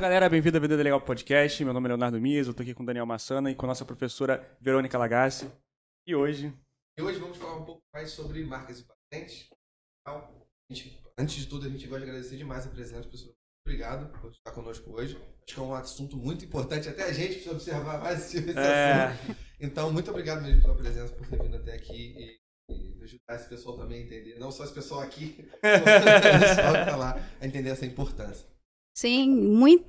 galera, bem-vindo ao Vida Legal Podcast. Meu nome é Leonardo Mies, eu estou aqui com o Daniel Massana e com a nossa professora Verônica Lagassi. E hoje vamos falar um pouco mais sobre marcas e patentes. Antes de tudo, a gente gosta de agradecer demais a presença, professor. Obrigado por estar conosco hoje. Acho que é um assunto muito importante, até a gente precisa observar mais esse assunto. Então, muito obrigado mesmo pela presença, por ter vindo até aqui e ajudar esse pessoal também a entender, não só esse pessoal aqui, mas o pessoal que está lá a entender essa importância. Sim,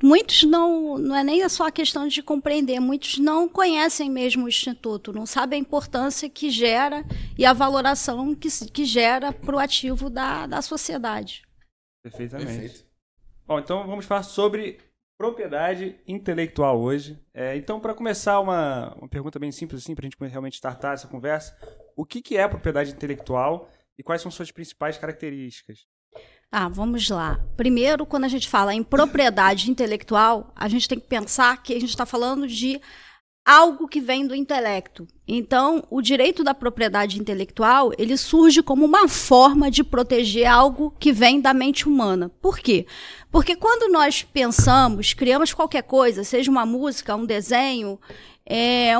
muitos não é nem só a questão de compreender, muitos não conhecem mesmo o Instituto, não sabem a importância que gera e a valoração que gera para o ativo da sociedade. Perfeitamente. Perfeito. Bom, então vamos falar sobre propriedade intelectual hoje. Então, para começar, uma pergunta bem simples assim, para a gente realmente startar essa conversa. O que é propriedade intelectual e quais são suas principais características? Vamos lá. Primeiro, quando a gente fala em propriedade intelectual, a gente tem que pensar que a gente está falando de algo que vem do intelecto. Então, o direito da propriedade intelectual, ele surge como uma forma de proteger algo que vem da mente humana. Por quê? Porque quando nós pensamos, criamos qualquer coisa, seja uma música, um desenho,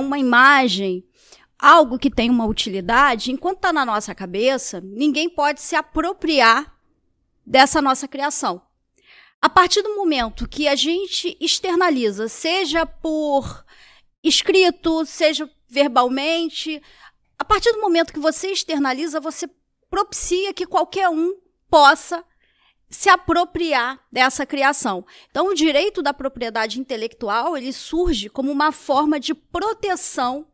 uma imagem, algo que tem uma utilidade, enquanto está na nossa cabeça, ninguém pode se apropriar dessa nossa criação. A partir do momento que a gente externaliza, seja por escrito, seja verbalmente, a partir do momento que você externaliza, você propicia que qualquer um possa se apropriar dessa criação. Então, o direito da propriedade intelectual, ele surge como uma forma de proteção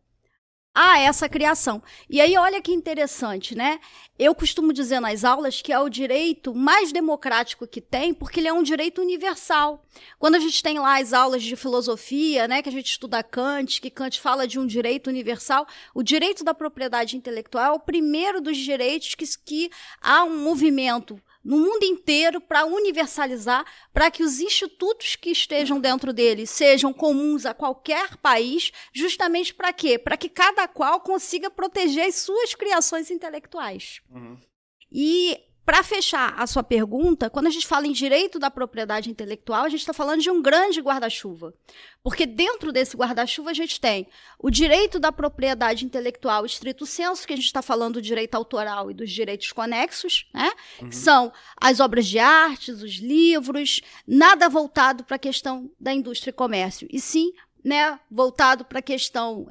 a essa criação. E aí, olha que interessante, né? Eu costumo dizer nas aulas que é o direito mais democrático que tem, porque ele é um direito universal. Quando a gente tem lá as aulas de filosofia, né, que a gente estuda Kant, que Kant fala de um direito universal, o direito da propriedade intelectual é o primeiro dos direitos que há um movimento no mundo inteiro para universalizar, para que os institutos que estejam dentro dele sejam comuns a qualquer país, justamente para quê? Para que cada qual consiga proteger as suas criações intelectuais. Uhum. E, para fechar a sua pergunta, quando a gente fala em direito da propriedade intelectual, a gente está falando de um grande guarda-chuva. Porque dentro desse guarda-chuva a gente tem o direito da propriedade intelectual estrito sensu, que a gente está falando do direito autoral e dos direitos conexos, né? Uhum. Que são as obras de artes, os livros, nada voltado para a questão da indústria e comércio, e sim, né, voltado para a questão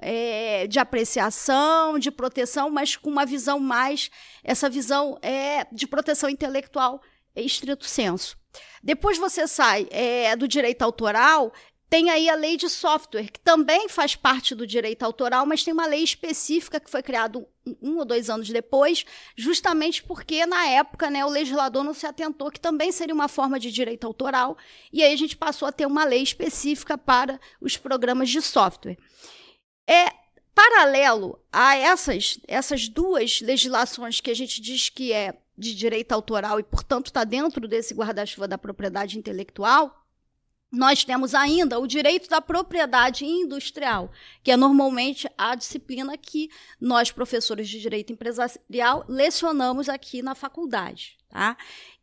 de apreciação, de proteção, mas com uma visão mais, essa visão de proteção intelectual estrito sensu. Depois você sai do direito autoral, tem aí a lei de software, que também faz parte do direito autoral, mas tem uma lei específica que foi criada 1 ou 2 anos depois, justamente porque, na época, né, o legislador não se atentou que também seria uma forma de direito autoral, e aí a gente passou a ter uma lei específica para os programas de software. Paralelo a essas duas legislações que a gente diz que é de direito autoral e, portanto, está dentro desse guarda-chuva da propriedade intelectual, nós temos ainda o direito da propriedade industrial, que é normalmente a disciplina que nós, professores de direito empresarial, lecionamos aqui na faculdade, tá?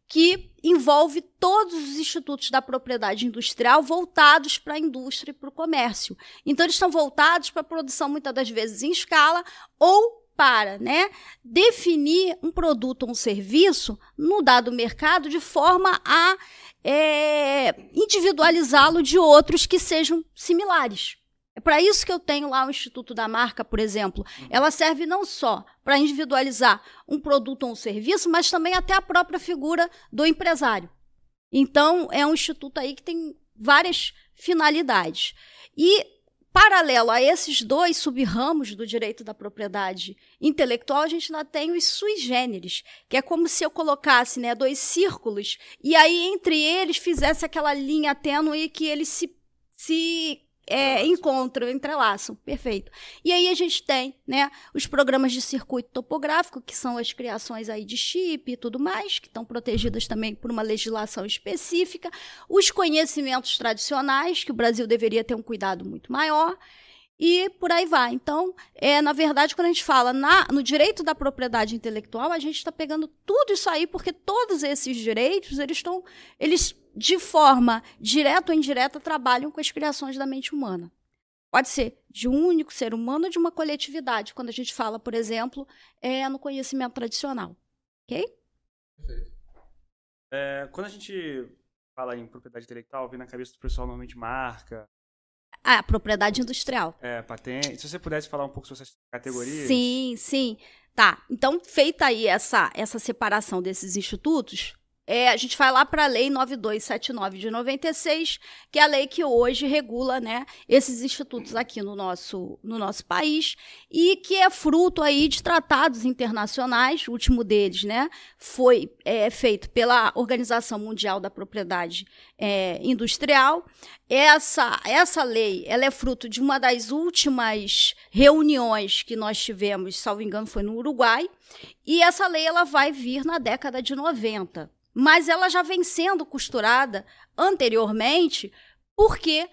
Que envolve todos os institutos da propriedade industrial voltados para a indústria e para o comércio. Então, eles estão voltados para a produção, muitas das vezes, em escala ou para, né, definir um produto ou um serviço no dado mercado de forma a individualizá-lo de outros que sejam similares. É para isso que eu tenho lá o Instituto da Marca, por exemplo. Ela serve não só para individualizar um produto ou um serviço, mas também até a própria figura do empresário. Então, é um instituto aí que tem várias finalidades. E, paralelo a esses dois sub-ramos do direito da propriedade intelectual, a gente ainda tem os sui generis, que é como se eu colocasse, né, 2 círculos e aí entre eles fizesse aquela linha tênue e que eles se encontram, entrelaçam. Perfeito. E aí a gente tem, né, os programas de circuito topográfico, que são as criações aí de chip e tudo mais, que estão protegidas também por uma legislação específica, os conhecimentos tradicionais, que o Brasil deveria ter um cuidado muito maior, e por aí vai. Então, na verdade, quando a gente fala no direito da propriedade intelectual, a gente está pegando tudo isso aí, porque todos esses direitos, eles de forma direta ou indireta, trabalham com as criações da mente humana. Pode ser de um único ser humano ou de uma coletividade, quando a gente fala, por exemplo, no conhecimento tradicional. Ok? Perfeito. Quando a gente fala em propriedade intelectual, vem na cabeça do pessoal normalmente marca. Propriedade industrial. Patente. Se você pudesse falar um pouco sobre essas categorias. Sim. Tá. Então, feita aí essa separação desses institutos, a gente vai lá para a Lei 9279 de 96, que é a lei que hoje regula, né, esses institutos aqui no nosso país, e que é fruto aí de tratados internacionais. O último deles, né, foi feito pela Organização Mundial da Propriedade Industrial. Essa lei, ela é fruto de uma das últimas reuniões que nós tivemos, salvo engano, foi no Uruguai, e essa lei ela vai vir na década de 90. Mas ela já vem sendo costurada anteriormente, porque,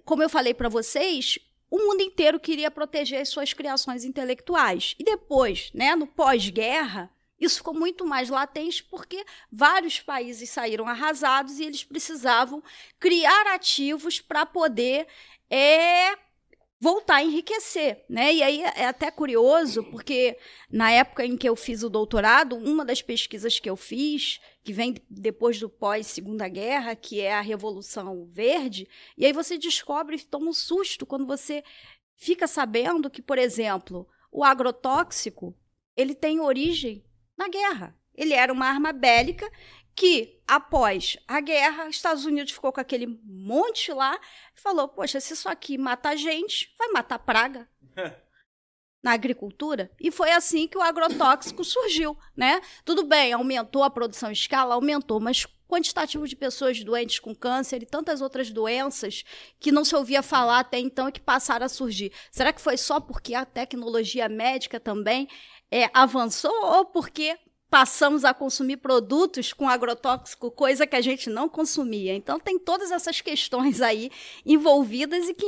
como eu falei para vocês, o mundo inteiro queria proteger as suas criações intelectuais. E depois, né, no pós-guerra, isso ficou muito mais latente, porque vários países saíram arrasados e eles precisavam criar ativos para poder voltar a enriquecer, né? E aí é até curioso, porque na época em que eu fiz o doutorado, uma das pesquisas que eu fiz, que vem depois do pós-Segunda Guerra, que é a Revolução Verde, e aí você descobre e toma um susto quando você fica sabendo que, por exemplo, o agrotóxico, ele tem origem na guerra. Ele era uma arma bélica que, após a guerra, os Estados Unidos ficou com aquele monte lá e falou, poxa, se isso aqui mata a gente, vai matar praga na agricultura. E foi assim que o agrotóxico surgiu, né? Tudo bem, aumentou a produção em escala, aumentou, mas quantitativo de pessoas doentes com câncer e tantas outras doenças que não se ouvia falar até então e que passaram a surgir. Será que foi só porque a tecnologia médica também avançou ou porque passamos a consumir produtos com agrotóxico, coisa que a gente não consumia? Então, tem todas essas questões aí envolvidas e que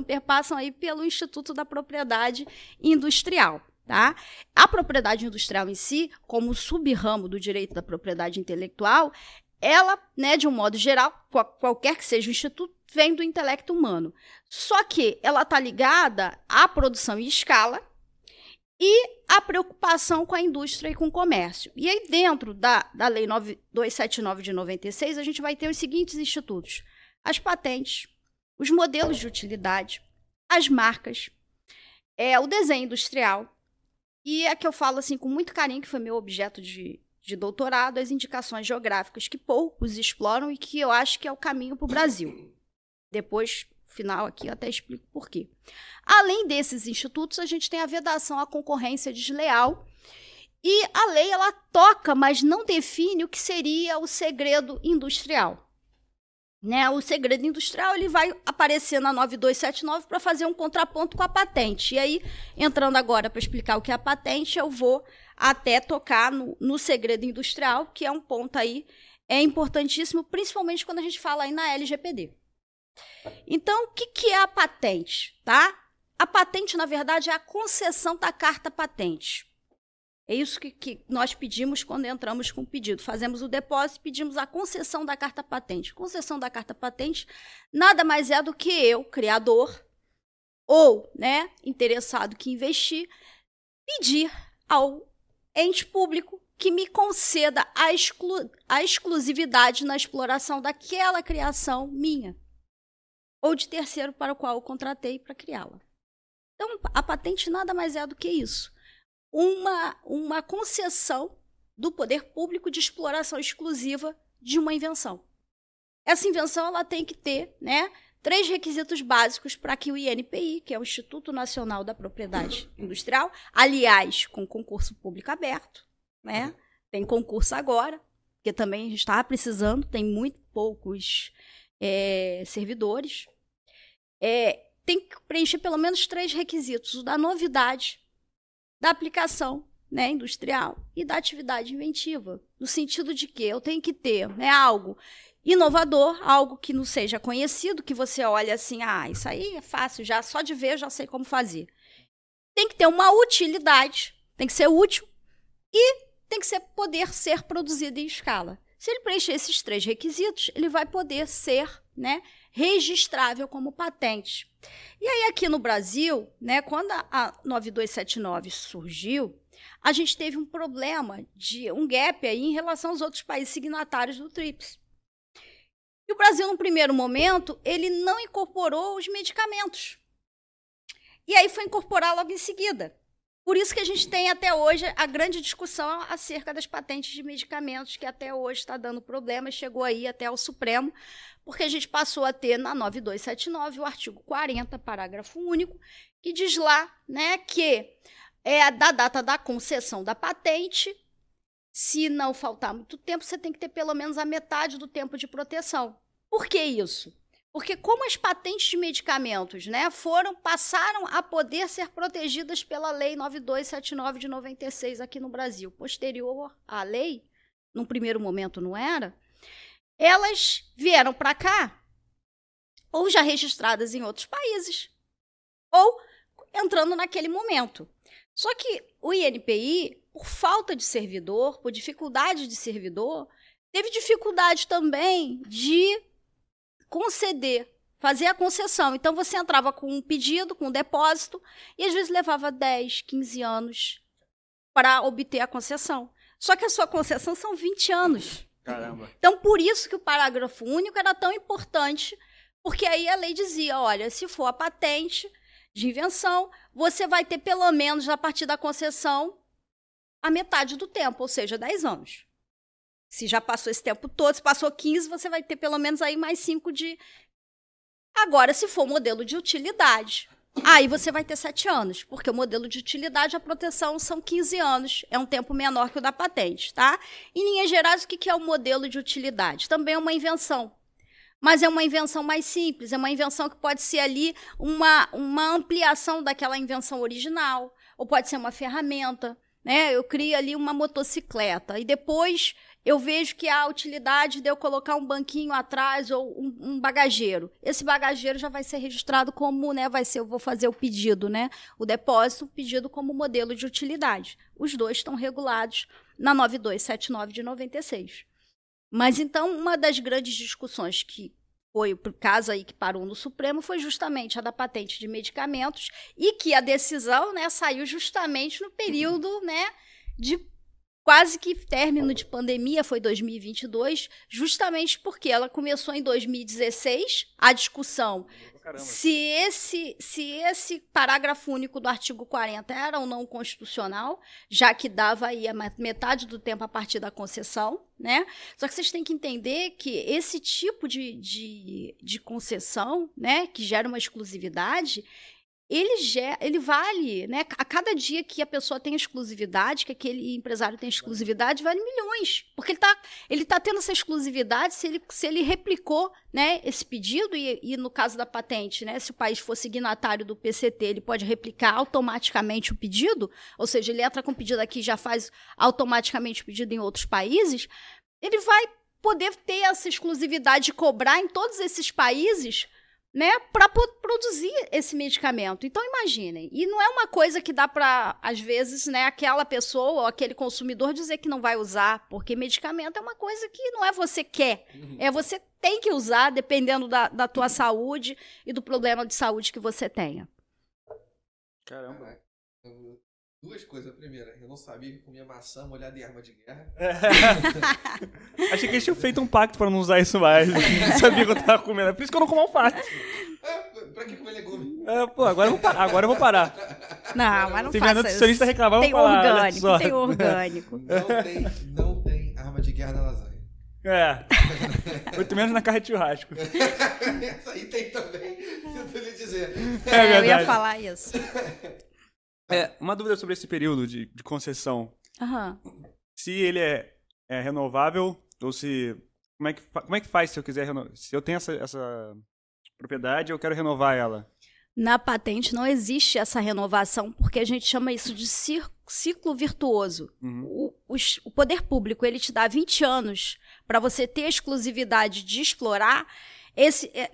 perpassam aí pelo Instituto da Propriedade Industrial, tá? A propriedade industrial em si, como sub-ramo do direito da propriedade intelectual, ela, né, de um modo geral, qualquer que seja o instituto, vem do intelecto humano. Só que ela está ligada à produção em escala e a preocupação com a indústria e com o comércio. E aí, dentro da Lei 9279 de 96, a gente vai ter os seguintes institutos: as patentes, os modelos de utilidade, as marcas, o desenho industrial, e a que eu falo assim com muito carinho, que foi meu objeto de doutorado, as indicações geográficas, que poucos exploram e que eu acho que é o caminho para o Brasil. Depois, no final aqui, eu até explico por quê. Além desses institutos, a gente tem a vedação à concorrência desleal, e a lei ela toca, mas não define o que seria o segredo industrial. Né? O segredo industrial ele vai aparecer na 9279 para fazer um contraponto com a patente. E aí, entrando agora para explicar o que é a patente, eu vou até tocar no segredo industrial, que é um ponto aí importantíssimo, principalmente quando a gente fala aí na LGPD. Então, o que é a patente? Tá? A patente, na verdade, é a concessão da carta patente. É isso que nós pedimos quando entramos com o pedido. Fazemos o depósito e pedimos a concessão da carta patente. Concessão da carta patente nada mais é do que eu, criador, ou né, interessado que investir, pedir ao ente público que me conceda a exclusividade na exploração daquela criação minha, ou de terceiro para o qual eu contratei para criá-la. Então, a patente nada mais é do que isso. Uma concessão do poder público de exploração exclusiva de uma invenção. Essa invenção ela tem que ter, né, 3 requisitos básicos para que o INPI, que é o Instituto Nacional da Propriedade Industrial, aliás, com concurso público aberto, né, tem concurso agora, porque também a gente estava precisando, tem muito poucos servidores, tem que preencher pelo menos 3 requisitos: o da novidade, da aplicação né, industrial e da atividade inventiva, no sentido de que eu tenho que ter, né, algo inovador, algo que não seja conhecido, que você olha assim, isso aí é fácil, já só de ver eu já sei como fazer. Tem que ter uma utilidade, tem que ser útil e tem que poder ser produzido em escala. Se ele preencher esses 3 requisitos, ele vai poder ser, né, registrável como patente. E aí aqui no Brasil, né, quando a 9279 surgiu, a gente teve um problema, um gap aí em relação aos outros países signatários do TRIPS. E o Brasil, no primeiro momento, ele não incorporou os medicamentos. E aí foi incorporar logo em seguida. Por isso que a gente tem até hoje a grande discussão acerca das patentes de medicamentos, que até hoje está dando problema, chegou aí até o Supremo, porque a gente passou a ter na 9279 o artigo 40, parágrafo único, que diz lá, né, que da data da concessão da patente, se não faltar muito tempo, você tem que ter pelo menos a metade do tempo de proteção. Por que isso? Porque como as patentes de medicamentos, né, passaram a poder ser protegidas pela Lei 9279 de 96 aqui no Brasil, posterior à lei, num primeiro momento não era, elas vieram para cá, ou já registradas em outros países, ou entrando naquele momento. Só que o INPI, por falta de servidor, por dificuldade de servidor, teve dificuldade também de conceder, fazer a concessão. Então, você entrava com um pedido, com um depósito, e às vezes levava 10, 15 anos para obter a concessão. Só que a sua concessão são 20 anos. Caramba. Então, por isso que o parágrafo único era tão importante, porque aí a lei dizia, olha, se for a patente de invenção, você vai ter pelo menos, a partir da concessão, a metade do tempo, ou seja, 10 anos. Se já passou esse tempo todo, se passou 15, você vai ter pelo menos aí mais 5 de... Agora, se for modelo de utilidade, aí você vai ter 7 anos, porque o modelo de utilidade, a proteção são 15 anos, é um tempo menor que o da patente, tá? Em linhas gerais, o que é o modelo de utilidade? Também é uma invenção, mas é uma invenção mais simples, é uma invenção que pode ser ali uma ampliação daquela invenção original, ou pode ser uma ferramenta, né? Eu crio ali uma motocicleta e depois eu vejo que há utilidade de eu colocar um banquinho atrás ou um bagageiro. Esse bagageiro já vai ser registrado como, né, eu vou fazer o pedido, né? O depósito, o pedido como modelo de utilidade. Os dois estão regulados na 9279 de 96. Mas então, uma das grandes discussões que foi o caso aí que parou no Supremo foi justamente a da patente de medicamentos e que a decisão, né, saiu justamente no período, né, de quase que término de pandemia, foi 2022, justamente porque ela começou em 2016, a discussão se esse parágrafo único do artigo 40 era ou não constitucional, já que dava aí a metade do tempo a partir da concessão, né? Só que vocês têm que entender que esse tipo de concessão, né, que gera uma exclusividade, ele vale, né? A cada dia que a pessoa tem exclusividade, que aquele empresário tem exclusividade, vale milhões. Porque ele tá tendo essa exclusividade se ele replicou, né, esse pedido, e no caso da patente, né, se o país for signatário do PCT, ele pode replicar automaticamente o pedido, ou seja, ele entra com o pedido aqui e já faz automaticamente o pedido em outros países, ele vai poder ter essa exclusividade de cobrar em todos esses países, né, para produzir esse medicamento. Então, imaginem. E não é uma coisa que dá para, às vezes, né, aquela pessoa ou aquele consumidor dizer que não vai usar, porque medicamento é uma coisa que não é você quer, é você tem que usar, dependendo da tua saúde e do problema de saúde que você tenha. Caramba. Duas coisas. A primeira, eu não sabia que comia maçã molhada em arma de guerra. Achei que eles tinham feito um pacto pra não usar isso mais. Não sabia que eu tava comendo. É por isso que eu não como alface. Pra que comer legume? Agora eu vou parar. Não, mas não Se faça minha nutricionista isso. reclamar, eu Tem vou falar. orgânico, tem orgânico. Não tem arma de guerra na lasanha. Muito menos na carne de churrasco. Essa aí tem também, sinto lhe dizer. Eu ia falar isso. Uma dúvida sobre esse período de concessão. Uhum. Se ele é renovável, ou se... Como é que faz se eu quiser renovar? Se eu tenho essa propriedade, eu quero renovar ela. Na patente não existe essa renovação, porque a gente chama isso de ciclo virtuoso. O poder público, ele te dá 20 anos para você ter exclusividade de explorar.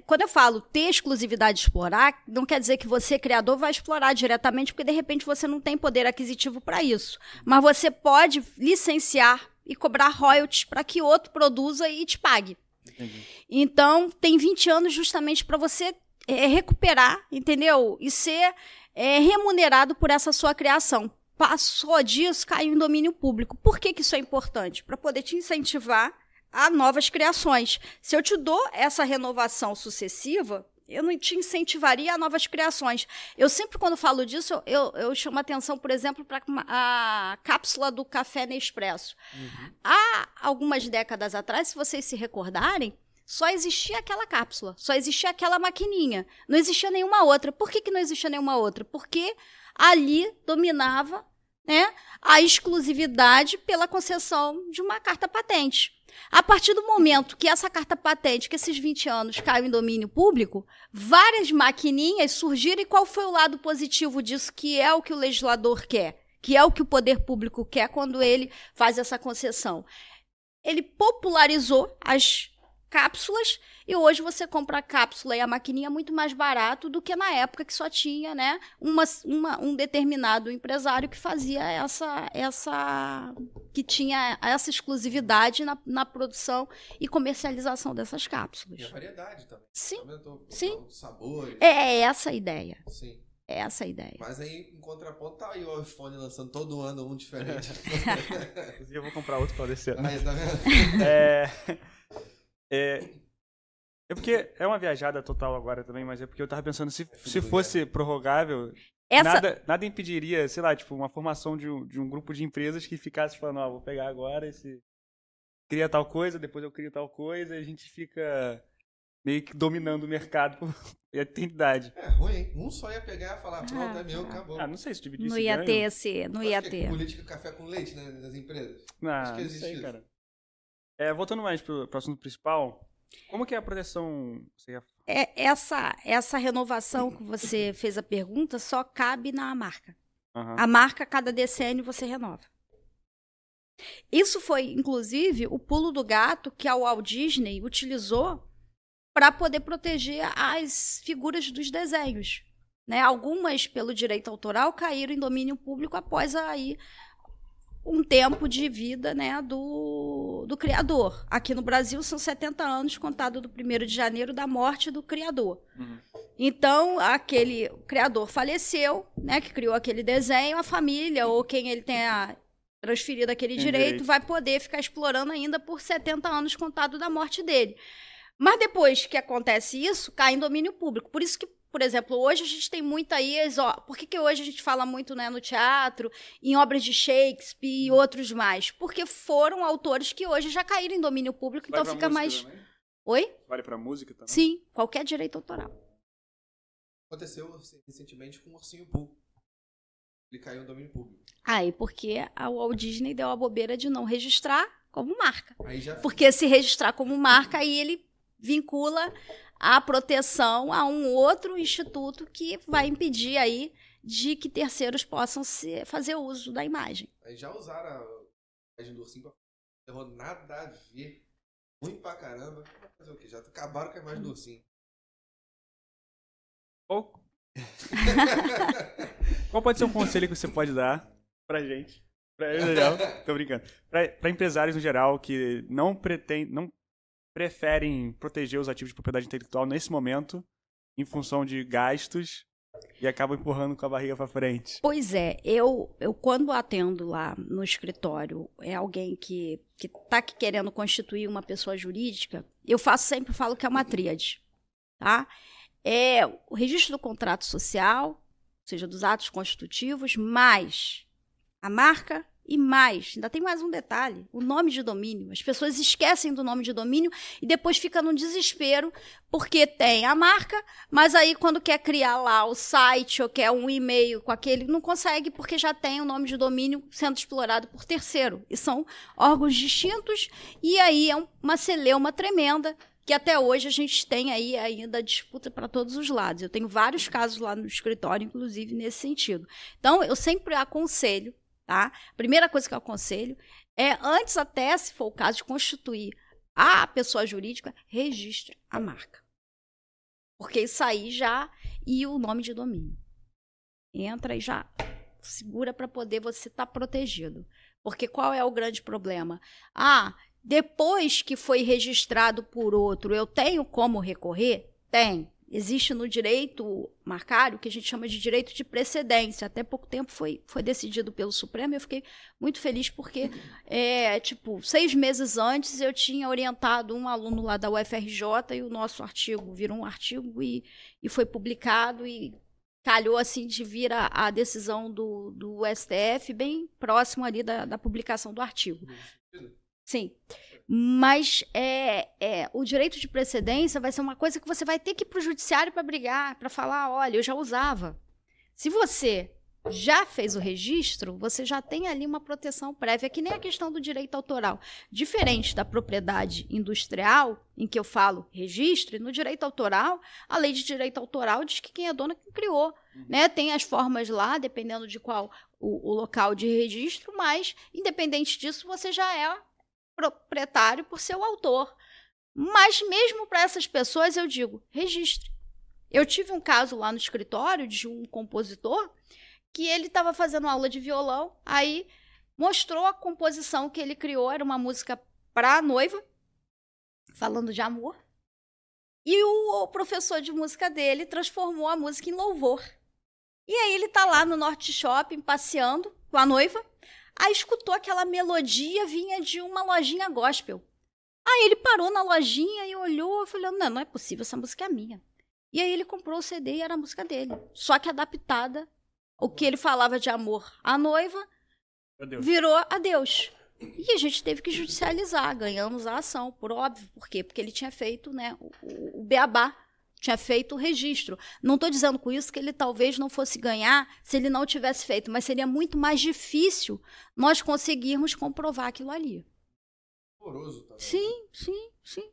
Quando eu falo ter exclusividade de explorar, não quer dizer que você, criador, vai explorar diretamente, porque de repente você não tem poder aquisitivo para isso. Mas você pode licenciar e cobrar royalties para que outro produza e te pague. Entendi. Então, tem 20 anos justamente para você recuperar, entendeu? E ser remunerado por essa sua criação. Passou disso, caiu em domínio público. Por que isso é importante? Para poder te incentivar a novas criações. Se eu te dou essa renovação sucessiva, eu não te incentivaria a novas criações. Eu sempre, quando falo disso, eu chamo atenção, por exemplo, para a cápsula do café Nespresso. Há algumas décadas atrás, se vocês se recordarem, só existia aquela cápsula, só existia aquela maquininha, não existia nenhuma outra. Por que não existia nenhuma outra? Porque ali dominava, né, a exclusividade pela concessão de uma carta patente. A partir do momento que essa carta patente, que esses 20 anos caiu em domínio público, várias maquininhas surgiram. E qual foi o lado positivo disso, que é o que o legislador quer, que é o que o poder público quer quando ele faz essa concessão? Ele popularizou as cápsulas, e hoje você compra a cápsula e a maquininha muito mais barato do que na época que só tinha, né, um determinado empresário que fazia que tinha essa exclusividade na produção e comercialização dessas cápsulas. E a variedade também. Sim. Aumentou Sim. Sabores. É essa a ideia. Sim. É essa a ideia. Mas aí, em contraponto, tá aí o iPhone lançando todo ano um diferente. Inclusive, eu vou comprar outro para descer. Aí, tá vendo? É porque é uma viajada total agora também, mas é porque eu tava pensando, se fosse prorrogável, nada impediria, sei lá, tipo, uma formação de um grupo de empresas que ficasse falando, ó, vou pegar agora cria tal coisa, depois eu crio tal coisa, e a gente fica meio que dominando o mercado por eternidade. É ruim, hein? Um só ia pegar e falar, pronto, é meu, acabou. Não sei se dividisse não ia ter. Política café com leite, né, das empresas. Não sei, isso. Cara. Voltando mais pro assunto principal, como que é a proteção? Essa renovação que você fez a pergunta só cabe na marca. Uhum. A marca, cada decênio, você renova. Isso foi, inclusive, o pulo do gato que a Walt Disney utilizou para poder proteger as figuras dos desenhos. Né? Algumas, pelo direito autoral, caíram em domínio público após aí um tempo de vida, né, do criador. Aqui no Brasil são 70 anos, contado do 1º de janeiro da morte do criador. Uhum. Então, aquele criador faleceu, né, que criou aquele desenho, a família ou quem ele tenha transferido aquele direito vai poder ficar explorando ainda por 70 anos, contado da morte dele. Mas depois que acontece isso, cai em domínio público. Por isso que, por exemplo, hoje a gente tem muito aí... Por que hoje a gente fala muito, né, no teatro, em obras de Shakespeare e outros mais? Porque foram autores que hoje já caíram em domínio público, então fica mais... Também? Oi? Vale pra música também? Sim, qualquer direito autoral. Aconteceu recentemente com o Ursinho Pooh. Ele caiu em domínio público. E porque a Walt Disney deu a bobeira de não registrar como marca. Aí porque se registrar como marca, aí ele vincula a proteção a um outro instituto que vai impedir aí de que terceiros possam fazer uso da imagem. Aí já usaram a imagem do ursinho pra... Não nada a ver. Ruim pra caramba. Fazer o quê? Já acabaram com a imagem do ursinho. Qual pode ser um conselho que você pode dar pra gente? Tô brincando. Pra empresários no geral que não preferem proteger os ativos de propriedade intelectual nesse momento, em função de gastos, e acabam empurrando com a barriga para frente. Pois é, eu quando atendo lá no escritório, é alguém que está querendo constituir uma pessoa jurídica, eu sempre falo que é uma tríade, tá? É o registro do contrato social, ou seja, dos atos constitutivos, mais a marca e mais, ainda tem mais um detalhe, o nome de domínio. As pessoas esquecem do nome de domínio e depois fica num desespero porque tem a marca, mas aí quando quer criar lá o site ou quer um e-mail com aquele, não consegue porque já tem o nome de domínio sendo explorado por terceiro. E são órgãos distintos e aí é uma celeuma tremenda que até hoje a gente tem aí ainda disputa para todos os lados. Eu tenho vários casos lá no escritório, inclusive, nesse sentido. Então, eu sempre aconselho, tá? Primeira coisa que eu aconselho é, antes até, se for o caso, de constituir a pessoa jurídica, registre a marca. Porque isso aí já... E o nome de domínio. Entra e já segura para poder você estar protegido. Porque qual é o grande problema? Depois que foi registrado por outro, eu tenho como recorrer? Tem. Existe no direito marcário o que a gente chama de direito de precedência. Até pouco tempo foi decidido pelo Supremo e eu fiquei muito feliz porque, 6 meses antes eu tinha orientado um aluno lá da UFRJ e o nosso artigo virou um artigo e foi publicado e calhou assim de vir a decisão do STF bem próximo ali da publicação do artigo. Sim. Mas o direito de precedência vai ser uma coisa que você vai ter que ir para o judiciário para brigar, para falar, olha, eu já usava. Se você já fez o registro, você já tem ali uma proteção prévia, que nem a questão do direito autoral. Diferente da propriedade industrial, em que eu falo registro, no direito autoral, a lei de direito autoral diz que quem é dono é quem criou. Né? Tem as formas lá, dependendo de qual o local de registro, mas, independente disso, você já é proprietário por ser o autor. Mas mesmo para essas pessoas eu digo, registre. Eu tive um caso lá no escritório de um compositor que ele estava fazendo aula de violão, aí mostrou a composição que ele criou, era uma música para a noiva, falando de amor, e o professor de música dele transformou a música em louvor. E aí ele está lá no Norte Shopping passeando com a noiva, aí escutou aquela melodia, vinha de uma lojinha gospel. Aí ele parou na lojinha e olhou e falou, não é possível, essa música é minha. E aí ele comprou o CD e era a música dele, só que adaptada, o que ele falava de amor à noiva, virou a Deus. E a gente teve que judicializar, ganhamos a ação, por óbvio. Por quê? Porque ele tinha feito, né, o beabá, tinha feito o registro. Não estou dizendo com isso que ele talvez não fosse ganhar se ele não tivesse feito, mas seria muito mais difícil nós conseguirmos comprovar aquilo ali. Horroroso também. Sim.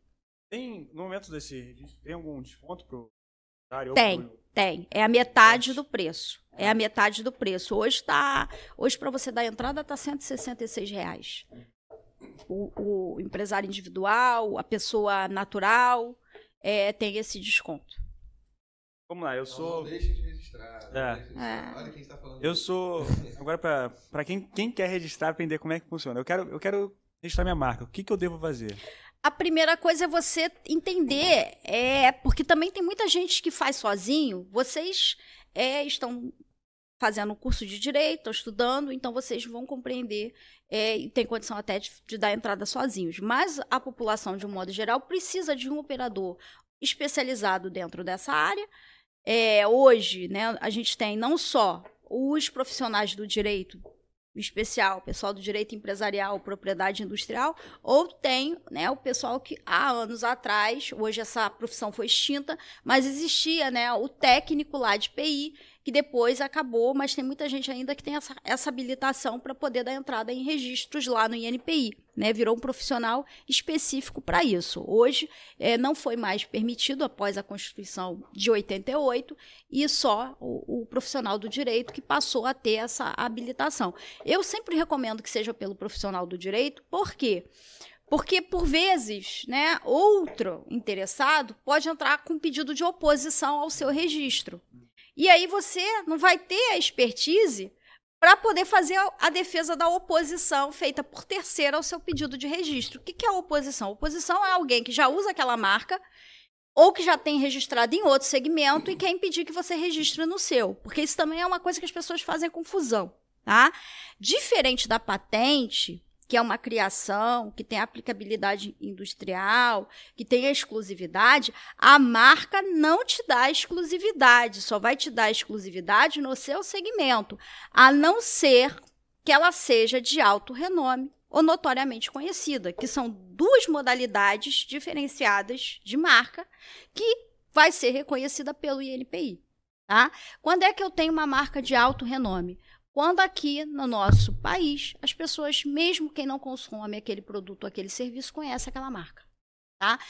Tem, no momento desse registro, tem algum desconto para o usuário? Tem. É a metade do preço. É a metade do preço. Hoje, para você dar entrada, está R$ 166. O empresário individual, a pessoa natural, tem esse desconto. Vamos lá, eu sou... Não deixa de registrar. Olha quem está falando. Eu sou... Agora, para quem quer registrar, aprender como é que funciona. Eu quero registrar minha marca. O que eu devo fazer? A primeira coisa é você entender, porque também tem muita gente que faz sozinho. Vocês estão fazendo um curso de direito, estão estudando, então vocês vão compreender e tem condição até de dar entrada sozinhos. Mas a população, de um modo geral, precisa de um operador especializado dentro dessa área. Hoje, né, a gente tem não só os profissionais do direito especial, o pessoal do direito empresarial, propriedade industrial, ou tem, né, o pessoal que há anos atrás, hoje essa profissão foi extinta, mas existia, né, o técnico lá de PI, que depois acabou, mas tem muita gente ainda que tem essa habilitação para poder dar entrada em registros lá no INPI, né, virou um profissional específico para isso. Hoje não foi mais permitido após a Constituição de 88 e só o profissional do direito que passou a ter essa habilitação. Eu sempre recomendo que seja pelo profissional do direito, por quê? Porque, por vezes, né, outro interessado pode entrar com pedido de oposição ao seu registro. E aí você não vai ter a expertise para poder fazer a defesa da oposição feita por terceiro ao seu pedido de registro. O que é a oposição? A oposição é alguém que já usa aquela marca ou que já tem registrado em outro segmento e quer impedir que você registre no seu. Porque isso também é uma coisa que as pessoas fazem confusão. Tá? Diferente da patente, que é uma criação, que tem aplicabilidade industrial, que tem a exclusividade, a marca não te dá exclusividade, só vai te dar exclusividade no seu segmento, a não ser que ela seja de alto renome ou notoriamente conhecida, que são duas modalidades diferenciadas de marca que vai ser reconhecida pelo INPI. Tá? Quando é que eu tenho uma marca de alto renome? Quando aqui no nosso país, as pessoas, mesmo quem não consome aquele produto, aquele serviço, conhece aquela marca. Tá?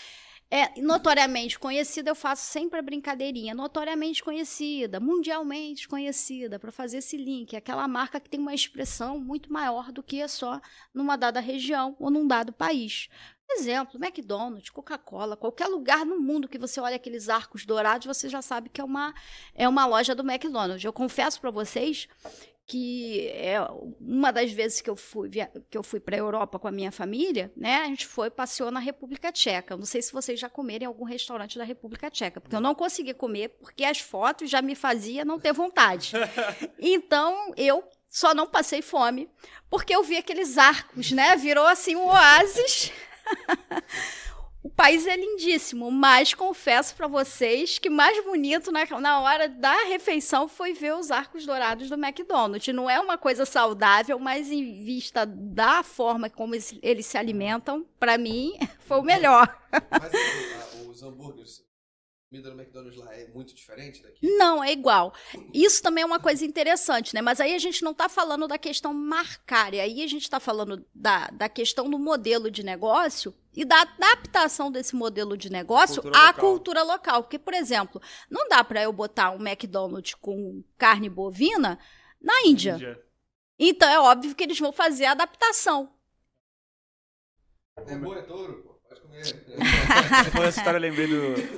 Notoriamente conhecida, eu faço sempre a brincadeirinha. Notoriamente conhecida, mundialmente conhecida, para fazer esse link. Aquela marca que tem uma expressão muito maior do que só numa dada região ou num dado país. Exemplo, McDonald's, Coca-Cola, qualquer lugar no mundo que você olha aqueles arcos dourados, você já sabe que é uma loja do McDonald's. Eu confesso para vocês que uma das vezes que eu fui para a Europa com a minha família, né, a gente passeou na República Tcheca. Eu não sei se vocês já comeram em algum restaurante da República Tcheca, porque eu não consegui comer, porque as fotos já me faziam não ter vontade. Então, eu só não passei fome, porque eu vi aqueles arcos, né, virou assim um oásis. O país é lindíssimo, mas confesso para vocês que mais bonito na hora da refeição foi ver os arcos dourados do McDonald's. Não é uma coisa saudável, mas em vista da forma como eles se alimentam, para mim, foi o melhor. Mas os hambúrgueres, a comida no McDonald's lá é muito diferente daqui? Não, é igual. Isso também é uma coisa interessante, né? Mas aí a gente não está falando da questão marcária, aí a gente está falando da questão do modelo de negócio e da adaptação desse modelo de negócio à cultura local. Porque, por exemplo, não dá para eu botar um McDonald's com carne bovina na Índia. Então, é óbvio que eles vão fazer a adaptação. É boi, é touro, pô. Pode comer. Você falou essa história, eu lembrei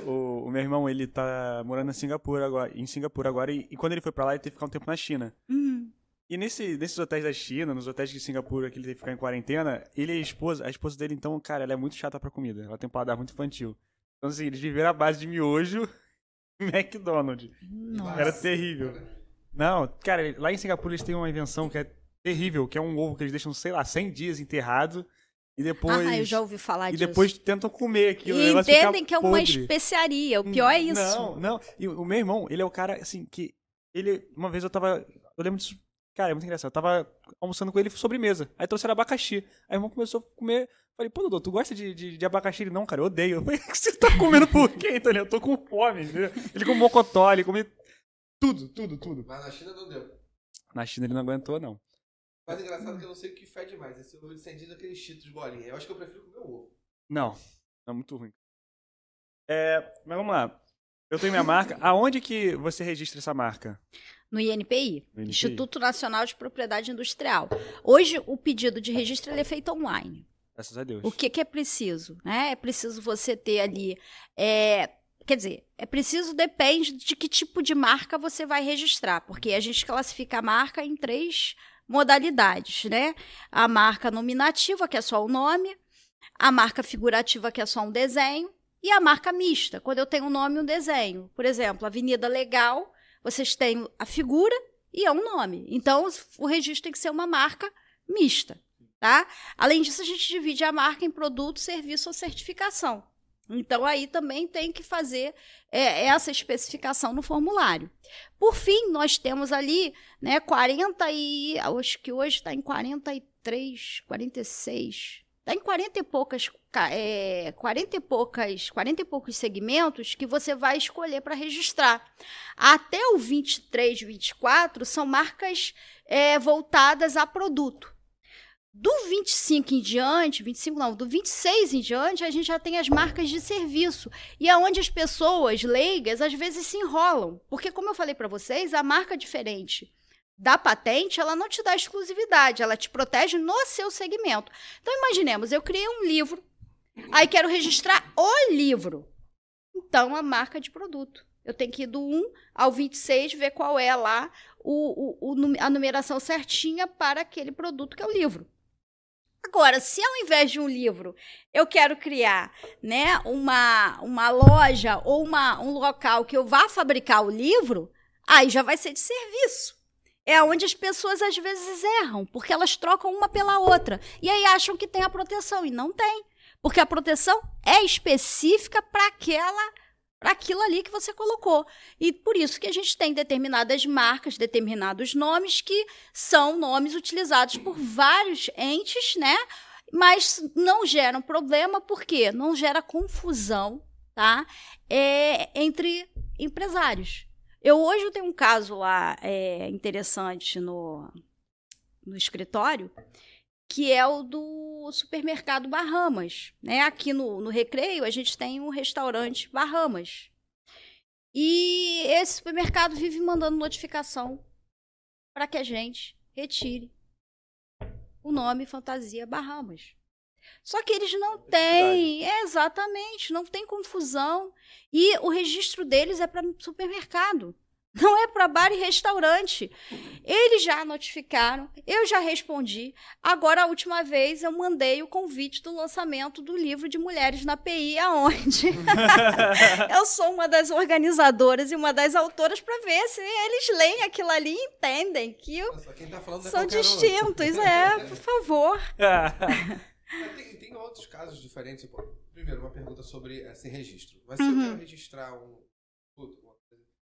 o meu irmão, ele tá morando em Singapura agora, e quando ele foi pra lá, ele teve que ficar um tempo na China. E nesses hotéis da China, nos hotéis de Singapura, que ele teve que ficar em quarentena, ele e a esposa dele, então, cara, ela é muito chata pra comida. Ela tem um paladar muito infantil. Então, assim, eles viveram à base de miojo e McDonald's. Nossa. Era terrível. Não, cara, lá em Singapura eles têm uma invenção que é terrível, que é um ovo que eles deixam, sei lá, 100 dias enterrado. E depois, eu já ouvi falar disso. E depois tentam comer aquilo. E entendem que é uma especiaria. O pior é isso. Não. E o meu irmão, ele é o cara, assim, que... Uma vez eu lembro disso. Cara, é muito engraçado. Eu tava almoçando com ele sobremesa. Aí trouxeram abacaxi. Aí o irmão começou a comer. Falei, pô, Dodô, tu gosta de abacaxi? Ele, não, cara, eu odeio. Eu falei, o que você tá comendo por quê, Antônio? Eu tô com fome. Ele come mocotó, ele come tudo. Mas na China não deu. Na China ele não aguentou, não. Mas é engraçado que eu não sei o que fede mais. Esse ovo incendido aquele cheetos de bolinha. Eu acho que eu prefiro comer o ovo. Não, é muito ruim. Mas vamos lá. Eu tenho minha marca. Aonde que você registra essa marca? No INPI, Instituto Nacional de Propriedade Industrial. Hoje, o pedido de registro ele é feito online. Graças a Deus. O que é preciso? Né? É preciso você ter ali... Quer dizer, depende de que tipo de marca você vai registrar, porque a gente classifica a marca em 3 modalidades, né? A marca nominativa, que é só o nome, a marca figurativa, que é só um desenho, e a marca mista, quando eu tenho um nome e um desenho. Por exemplo, Avenida Legal, vocês têm a figura e é um nome. Então, o registro tem que ser uma marca mista, tá? Além disso, a gente divide a marca em produto, serviço ou certificação. Então, aí também tem que fazer essa especificação no formulário. Por fim, nós temos ali, né, acho que hoje está em 43, 46... Está em 40 e poucos segmentos que você vai escolher para registrar. Até o 23, 24 são marcas voltadas a produto. Do 25 em diante, do 26 em diante, a gente já tem as marcas de serviço. E é onde as pessoas leigas às vezes se enrolam. Porque, como eu falei para vocês, a marca diferente da patente, ela não te dá exclusividade, ela te protege no seu segmento. Então, imaginemos, eu criei um livro, aí quero registrar o livro. Então, a marca de produto. Eu tenho que ir do 1 ao 26, ver qual é lá a numeração certinha para aquele produto que é o livro. Agora, se ao invés de um livro, eu quero criar, né, uma loja ou um local que eu vá fabricar o livro, aí já vai ser de serviço. É onde as pessoas às vezes erram, porque elas trocam uma pela outra. E aí acham que tem a proteção, e não tem. Porque a proteção é específica para aquilo ali que você colocou. E por isso que a gente tem determinadas marcas, determinados nomes, que são nomes utilizados por vários entes, né? Mas não geram problema, porque não gera confusão, tá? Entre empresários. Hoje eu tenho um caso lá interessante no escritório, que é o do o supermercado Bahamas, né? Aqui no Recreio, a gente tem um restaurante Bahamas. E esse supermercado vive mandando notificação para que a gente retire o nome Fantasia Bahamas. Só que eles não têm, exatamente, não tem confusão. E o registro deles é para supermercado, não é para bar e restaurante. Eles já notificaram, eu já respondi. Agora, a última vez, eu mandei o convite do lançamento do livro de Mulheres na PI, aonde eu sou uma das organizadoras e uma das autoras, para ver se eles leem aquilo ali e entendem que Quem tá falando são distintos. Por favor. Tem outros casos diferentes. Primeiro, uma pergunta sobre esse registro. Mas se eu quero registrar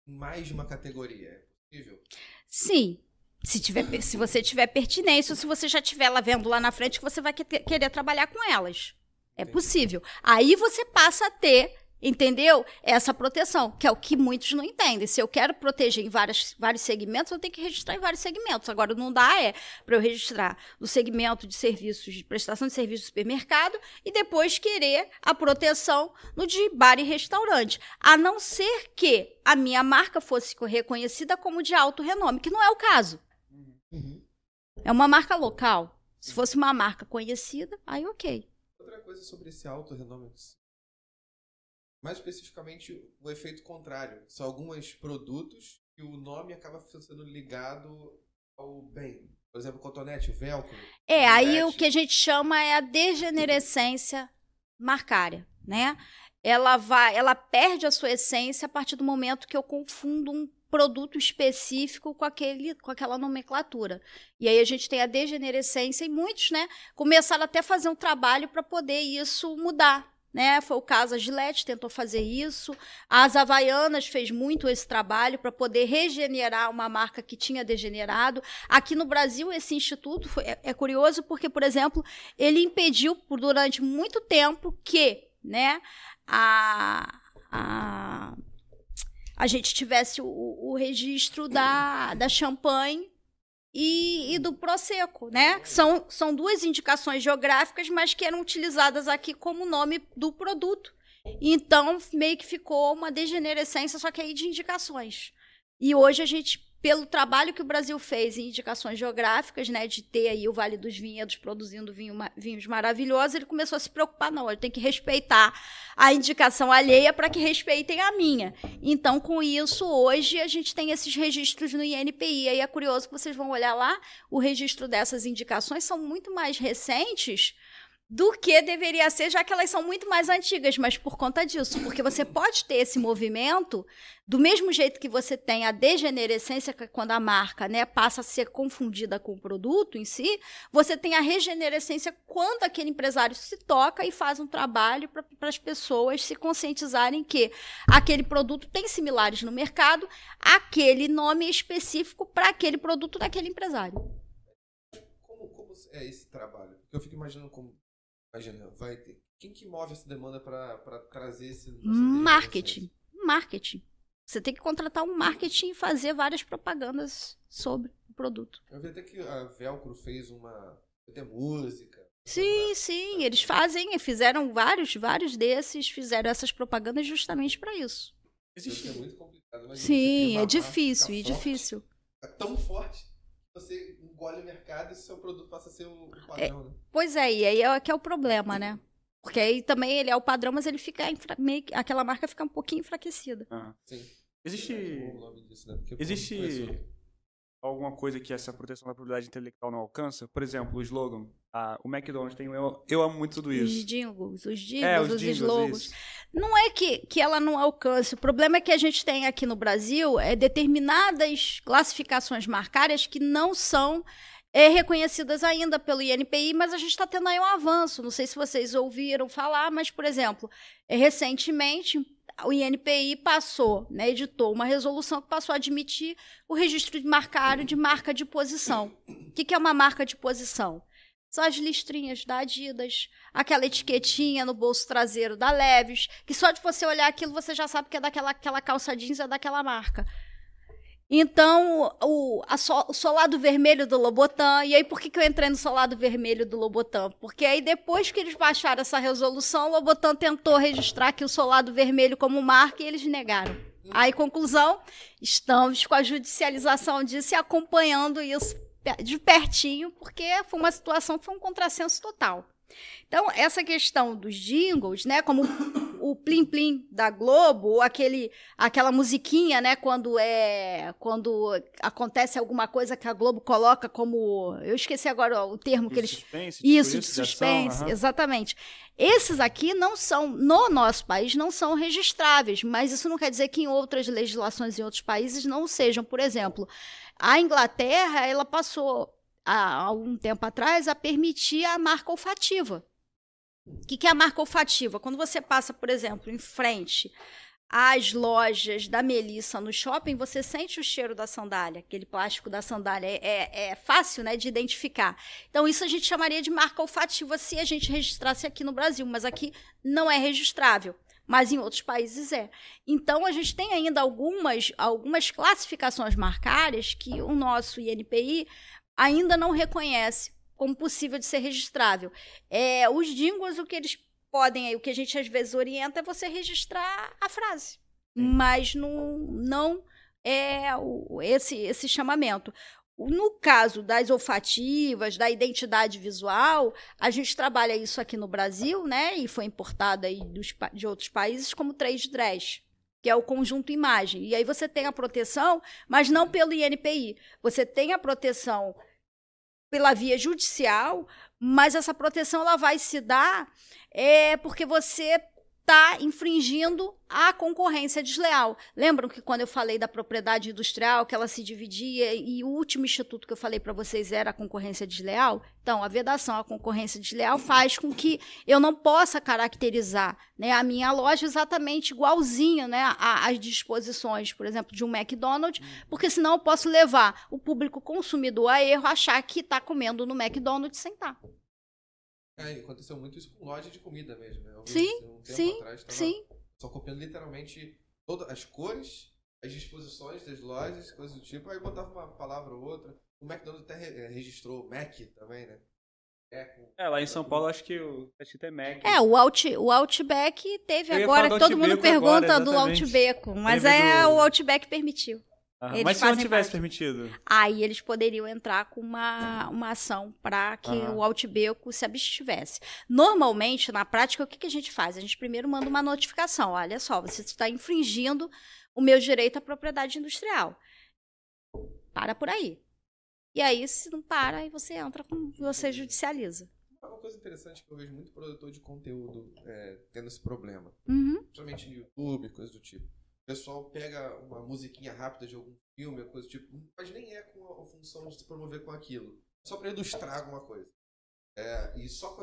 mais de uma categoria, é possível? Sim. Se você tiver pertinência, ou se você já estiver lá vendo lá na frente que você vai querer trabalhar com elas. É possível. Aí você passa a ter, entendeu? Essa proteção, que é o que muitos não entendem. Se eu quero proteger em vários segmentos, eu tenho que registrar em vários segmentos. Agora, não dá para eu registrar no segmento de serviços, de prestação de serviços de supermercado, e depois querer a proteção no de bar e restaurante. A não ser que a minha marca fosse reconhecida como de alto renome, que não é o caso. É uma marca local. Se fosse uma marca conhecida, aí ok. Outra coisa sobre esse alto renome, mais especificamente o efeito contrário. São alguns produtos que o nome acaba sendo ligado ao bem. Por exemplo, o cotonete, o velcro. Aí o que a gente chama é a degenerescência marcária, né? Ela perde a sua essência a partir do momento que eu confundo um produto específico com aquela nomenclatura. E aí a gente tem a degenerescência e muitos, né, começaram até a fazer um trabalho para poder isso mudar. Né? Foi o caso, a Gillette tentou fazer isso, as Havaianas fez muito esse trabalho para poder regenerar uma marca que tinha degenerado. Aqui no Brasil, esse instituto é curioso porque, por exemplo, ele impediu durante muito tempo que, né, a gente tivesse o registro da champanhe e do Prosecco, né? São duas indicações geográficas, mas que eram utilizadas aqui como nome do produto. Então, meio que ficou uma degenerescência, só que aí de indicações. E hoje a gente, pelo trabalho que o Brasil fez em indicações geográficas, né, de ter aí o Vale dos Vinhedos produzindo vinhos maravilhosos, ele começou a se preocupar, não, ele tem que respeitar a indicação alheia para que respeitem a minha. Então, com isso, hoje a gente tem esses registros no INPI. Aí é curioso que vocês vão olhar lá, o registro dessas indicações são muito mais recentes do que deveria ser, já que elas são muito mais antigas, mas por conta disso, porque você pode ter esse movimento do mesmo jeito que você tem a degenerescência, que é quando a marca, né, passa a ser confundida com o produto em si, você tem a regenerescência quando aquele empresário se toca e faz um trabalho para as pessoas se conscientizarem que aquele produto tem similares no mercado, aquele nome específico para aquele produto daquele empresário. Como é esse trabalho? Eu fico imaginando Imagina, vai ter. Quem que move essa demanda para trazer esse... Marketing. Você tem que contratar um marketing e fazer várias propagandas sobre o produto. Eu vi até que a Velcro fez até música. Sim, eles fizeram vários desses, fizeram essas propagandas justamente para isso. Isso é muito complicado. Imagina, sim, é difícil. É tão forte. Você engole o mercado e seu produto passa a ser o padrão, né? Pois é, e aí é que é o problema, né? Porque aí também ele é o padrão, mas ele fica aquela marca fica um pouquinho enfraquecida. Sim. Existe alguma coisa que essa proteção da propriedade intelectual não alcança? Por exemplo, o slogan. O McDonald's tem eu amo muito tudo isso. Os jingles, os slogans. Isso. Não é que ela não alcance. O problema é que a gente tem aqui no Brasil determinadas classificações marcárias que não são reconhecidas ainda pelo INPI, mas a gente está tendo aí um avanço. Não sei se vocês ouviram falar, mas, por exemplo, recentemente o INPI editou uma resolução que passou a admitir o registro de marcário de marca de posição. O que é uma marca de posição? São as listrinhas da Adidas, aquela etiquetinha no bolso traseiro da Levi's, que só de você olhar aquilo você já sabe que é daquela calça jeans, é daquela marca. Então, o solado vermelho do Lobotan, e aí por que eu entrei no solado vermelho do Lobotan? Porque aí depois que eles baixaram essa resolução, o Lobotan tentou registrar aqui o solado vermelho como marca e eles negaram. Aí, conclusão, estamos com a judicialização disso e acompanhando isso de pertinho, porque foi uma situação que foi um contrassenso total. Então, essa questão dos jingles, né, como o Plim Plim da Globo, ou aquela musiquinha, né, quando acontece alguma coisa que a Globo coloca como... Eu esqueci agora o termo que eles... Suspense, isso, de suspense, exatamente. Esses aqui não são, no nosso país, não são registráveis, mas isso não quer dizer que em outras legislações em outros países não sejam. Por exemplo, a Inglaterra, ela passou... há algum tempo atrás, a permitir a marca olfativa. O que é a marca olfativa? Quando você passa, por exemplo, em frente às lojas da Melissa no shopping, você sente o cheiro da sandália, aquele plástico da sandália. É fácil, né, de identificar. Então, isso a gente chamaria de marca olfativa se a gente registrasse aqui no Brasil, mas aqui não é registrável. Mas em outros países é. Então, a gente tem ainda algumas classificações marcárias que o nosso INPI ainda não reconhece como possível de ser registrável. Os jingles, o que eles podem, o que a gente às vezes orienta é você registrar a frase, mas não é esse chamamento. No caso das olfativas, da identidade visual, a gente trabalha isso aqui no Brasil, né, e foi importado aí de outros países como 3DRES, que é o conjunto imagem. E aí você tem a proteção, mas não pelo INPI. Você tem a proteção pela via judicial, mas essa proteção ela vai se dar porque você está infringindo a concorrência desleal. Lembram que quando eu falei da propriedade industrial, que ela se dividia, e o último instituto que eu falei para vocês era a concorrência desleal? Então, a vedação à concorrência desleal faz com que eu não possa caracterizar, né, a minha loja exatamente igualzinha, né, às disposições, por exemplo, de um McDonald's, porque senão eu posso levar o público consumidor a erro, achar que está comendo no McDonald's sem estar. Aconteceu muito isso com loja de comida mesmo, né? Sim. Só copiando literalmente todas as cores, as disposições das lojas, coisas do tipo, aí botava uma palavra ou outra. O McDonald's até registrou Mac também, né? Lá em São Paulo acho que é Mac. O Outback teve agora, que todo mundo pergunta do Outback, mas o Outback permitiu. Mas se não tivesse permitido? Aí eles poderiam entrar com uma ação para que o Outback se abstivesse. Normalmente, na prática, o que a gente faz? A gente primeiro manda uma notificação. Olha só, você está infringindo o meu direito à propriedade industrial. Para por aí. E aí, se não para, aí você entra, você judicializa. Uma coisa interessante que eu vejo muito produtor de conteúdo tendo esse problema. Principalmente no YouTube, coisa do tipo. O pessoal pega uma musiquinha rápida de algum filme, coisa do tipo, mas nem é com a função de se promover com aquilo. Só para ilustrar alguma coisa. E só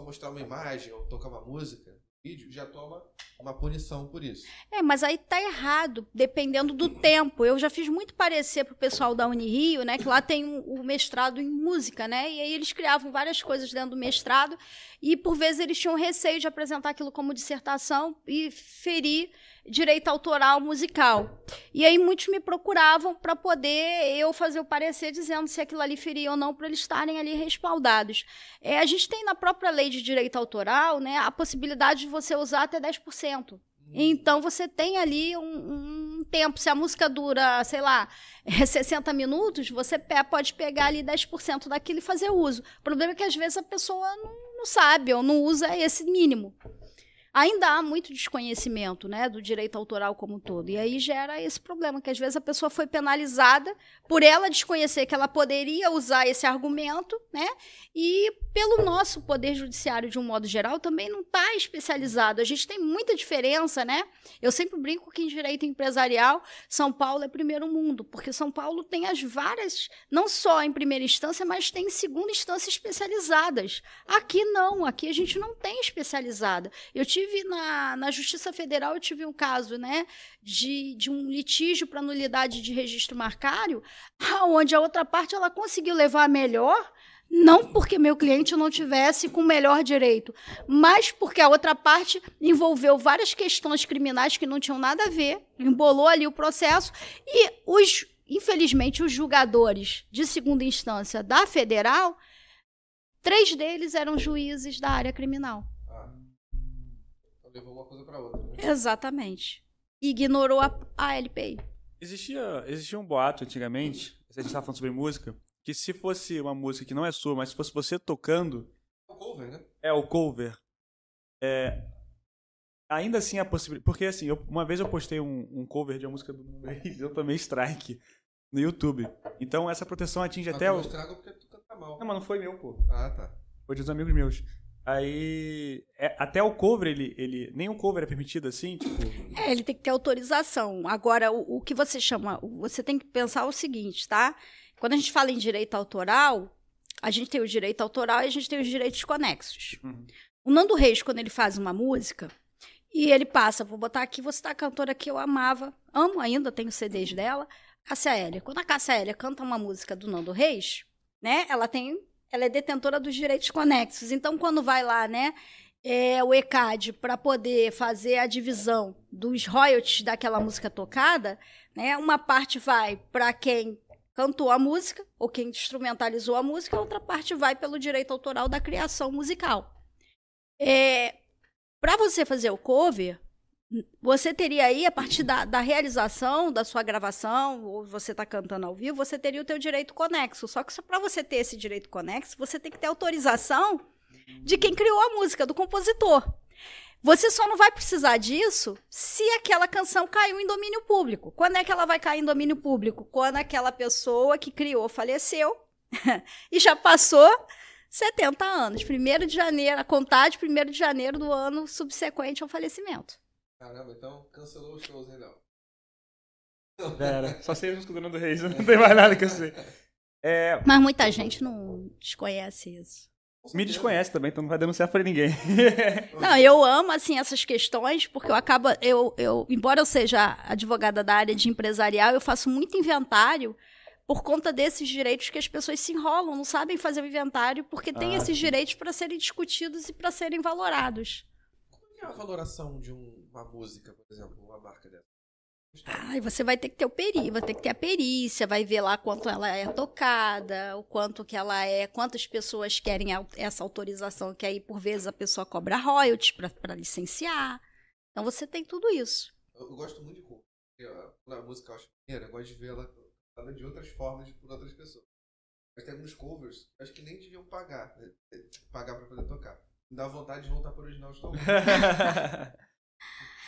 mostrar uma imagem ou tocar uma música, vídeo, já toma uma punição por isso. Mas aí tá errado, dependendo do tempo. Eu já fiz muito parecer pro pessoal da Unirio, né, que lá tem o mestrado em música, né, e aí eles criavam várias coisas dentro do mestrado e por vezes eles tinham receio de apresentar aquilo como dissertação e ferir direito autoral musical. E aí muitos me procuravam para poder eu fazer o parecer dizendo se aquilo ali feria ou não, para eles estarem ali respaldados. A gente tem na própria lei de direito autoral, né, a possibilidade de você usar até 10%. Então, você tem ali um tempo. Se a música dura, sei lá, 60 minutos, você pode pegar ali 10% daquilo e fazer uso. O problema é que, às vezes, a pessoa não sabe ou não usa esse mínimo. Ainda há muito desconhecimento, né, do direito autoral como um todo. E aí gera esse problema, que às vezes a pessoa foi penalizada por ela desconhecer que ela poderia usar esse argumento, né, e pelo nosso poder judiciário, de um modo geral, também não está especializado. A gente tem muita diferença, né? Eu sempre brinco que em direito empresarial, São Paulo é primeiro mundo, porque São Paulo tem as várias, não só em primeira instância, mas tem em segunda instância especializadas. Aqui não, aqui a gente não tem especializada. Eu tive na Justiça Federal, eu tive um caso, né, de um litígio para nulidade de registro marcário, onde a outra parte ela conseguiu levar melhor, não porque meu cliente não tivesse com o melhor direito, mas porque a outra parte envolveu várias questões criminais que não tinham nada a ver, embolou ali o processo, e os infelizmente, os julgadores de segunda instância da federal, 3 deles eram juízes da área criminal. Então levou uma coisa para outra, né? Exatamente. Ignorou a LPI. Existia um boato antigamente, a gente estava falando sobre música, que se fosse uma música que não é sua, mas se fosse você tocando... É o cover, né? É, o cover. Ainda assim a possibilidade... Porque assim, uma vez eu postei um cover de uma música do Nando Reis e eu tomei strike no YouTube. Então essa proteção atinge até o... Estrago porque tu canta mal. Não, mas não foi meu, pô. Ah, tá. Foi de uns amigos meus. Aí, até o cover, nem o cover é permitido assim, tipo... Ele tem que ter autorização. Agora, o que você chama... Você tem que pensar o seguinte, tá? Quando a gente fala em direito autoral, a gente tem o direito autoral e a gente tem os direitos conexos. Uhum. O Nando Reis, quando ele faz uma música, e ele passa, vou botar aqui, você tá a cantora que eu amava, amo ainda, tenho CDs dela, Cássia Eller. Quando a Cássia Eller canta uma música do Nando Reis, né, ela é detentora dos direitos conexos. Então, quando vai lá, né, o ECAD, para poder fazer a divisão dos royalties daquela música tocada, né, uma parte vai para quem cantou a música, ou quem instrumentalizou a música, a outra parte vai pelo direito autoral da criação musical. Para você fazer o cover, você teria aí, a partir da realização da sua gravação, ou você está cantando ao vivo, você teria o teu direito conexo. Só que para você ter esse direito conexo, você tem que ter autorização de quem criou a música, do compositor. Você só não vai precisar disso se aquela canção caiu em domínio público. Quando é que ela vai cair em domínio público? Quando aquela pessoa que criou faleceu e já passou 70 anos. 1º de janeiro, a contar de 1º de janeiro do ano subsequente ao falecimento. Caramba, então cancelou os shows, hein, não? Só sei os do Nando Reis, não tem mais nada que eu sei. Mas muita gente não desconhece isso. Me desconhece também, então não vai denunciar pra ninguém. Não, eu amo, assim, essas questões, porque embora eu seja advogada da área de empresarial, eu faço muito inventário por conta desses direitos que as pessoas se enrolam, não sabem fazer o inventário, porque tem esses direitos para serem discutidos e para serem valorados. Como é a valoração de uma música, por exemplo, uma marca dessa? Você vai ter que ter vai ter que ter a perícia, vai ver lá quanto ela é tocada, o quanto que ela é, quantas pessoas querem essa autorização, que aí por vezes a pessoa cobra royalties para licenciar. Então você tem tudo isso. Eu gosto muito de cover. Quando a música eu acho maneira, eu gosto de ver ela cantada de outras formas por outras pessoas. Mas tem alguns covers, acho que nem deviam pagar para poder tocar. Me dá vontade de voltar para o original de todo mundo.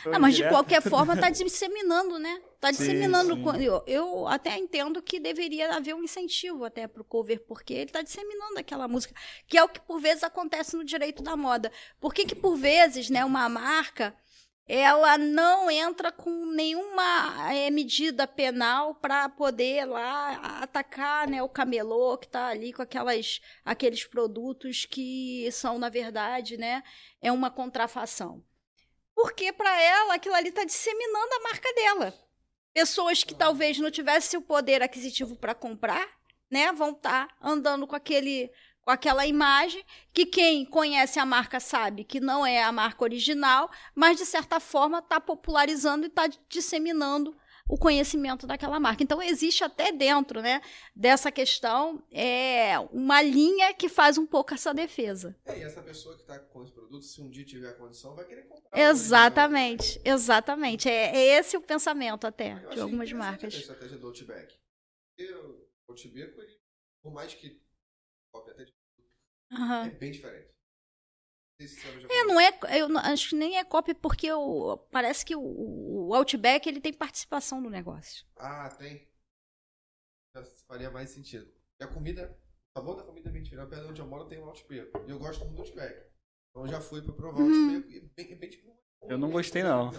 Não, mas de qualquer forma está disseminando, né? Está disseminando. Sim. Eu até entendo que deveria haver um incentivo até para o cover, porque ele está disseminando aquela música, que é o que por vezes acontece no direito da moda. Por que por vezes, né, uma marca ela não entra com nenhuma medida penal para poder lá atacar, né, o camelô que está ali com aqueles produtos que são, na verdade, né, é uma contrafação? Porque para ela aquilo ali está disseminando a marca dela. Pessoas que talvez não tivessem o poder aquisitivo para comprar, né, vão estar andando com aquela imagem que quem conhece a marca sabe que não é a marca original, mas de certa forma está popularizando e está disseminando o conhecimento daquela marca. Então existe até dentro, né, dessa questão uma linha que faz um pouco essa defesa. E essa pessoa que está com esse produto, se um dia tiver a condição, vai querer comprar. Exatamente, exatamente. É esse o pensamento até de algumas marcas. A estratégia do Outback. Porque o Outback, por mais que cópia até de é bem diferente. Eu acho que nem é cópia, porque parece que o Outback ele tem participação no negócio. Ah, tem. Já faria mais sentido. E a comida, o sabor da comida é bem diferente. Perto de onde eu moro tem um Outback. E eu gosto muito do Outback. Então eu já fui para provar o Outback e bem tipo. Eu não gostei não.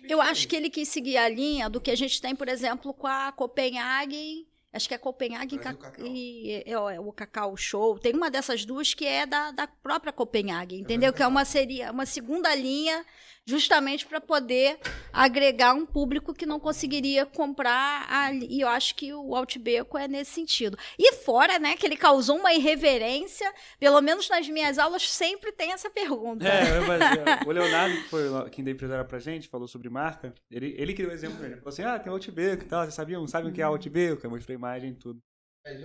Eu acho que ele quis seguir a linha do que a gente tem, por exemplo, com a Copenhagen Acho que é Copenhague Cacau. e o Cacau Show. Tem uma dessas duas que é da própria Copenhague, entendeu? Que seria uma segunda linha, justamente para poder agregar um público que não conseguiria comprar ali. E eu acho que o Altbeco é nesse sentido. E fora, né, que ele causou uma irreverência, pelo menos nas minhas aulas sempre tem essa pergunta. O Leonardo, que foi quem deu empresário pra gente, falou sobre marca, ele criou o exemplo pra ele. Ele falou assim, tem o Altbeco e tal, vocês sabem o que é o Altbeco? Eu mostrei imagem e tudo.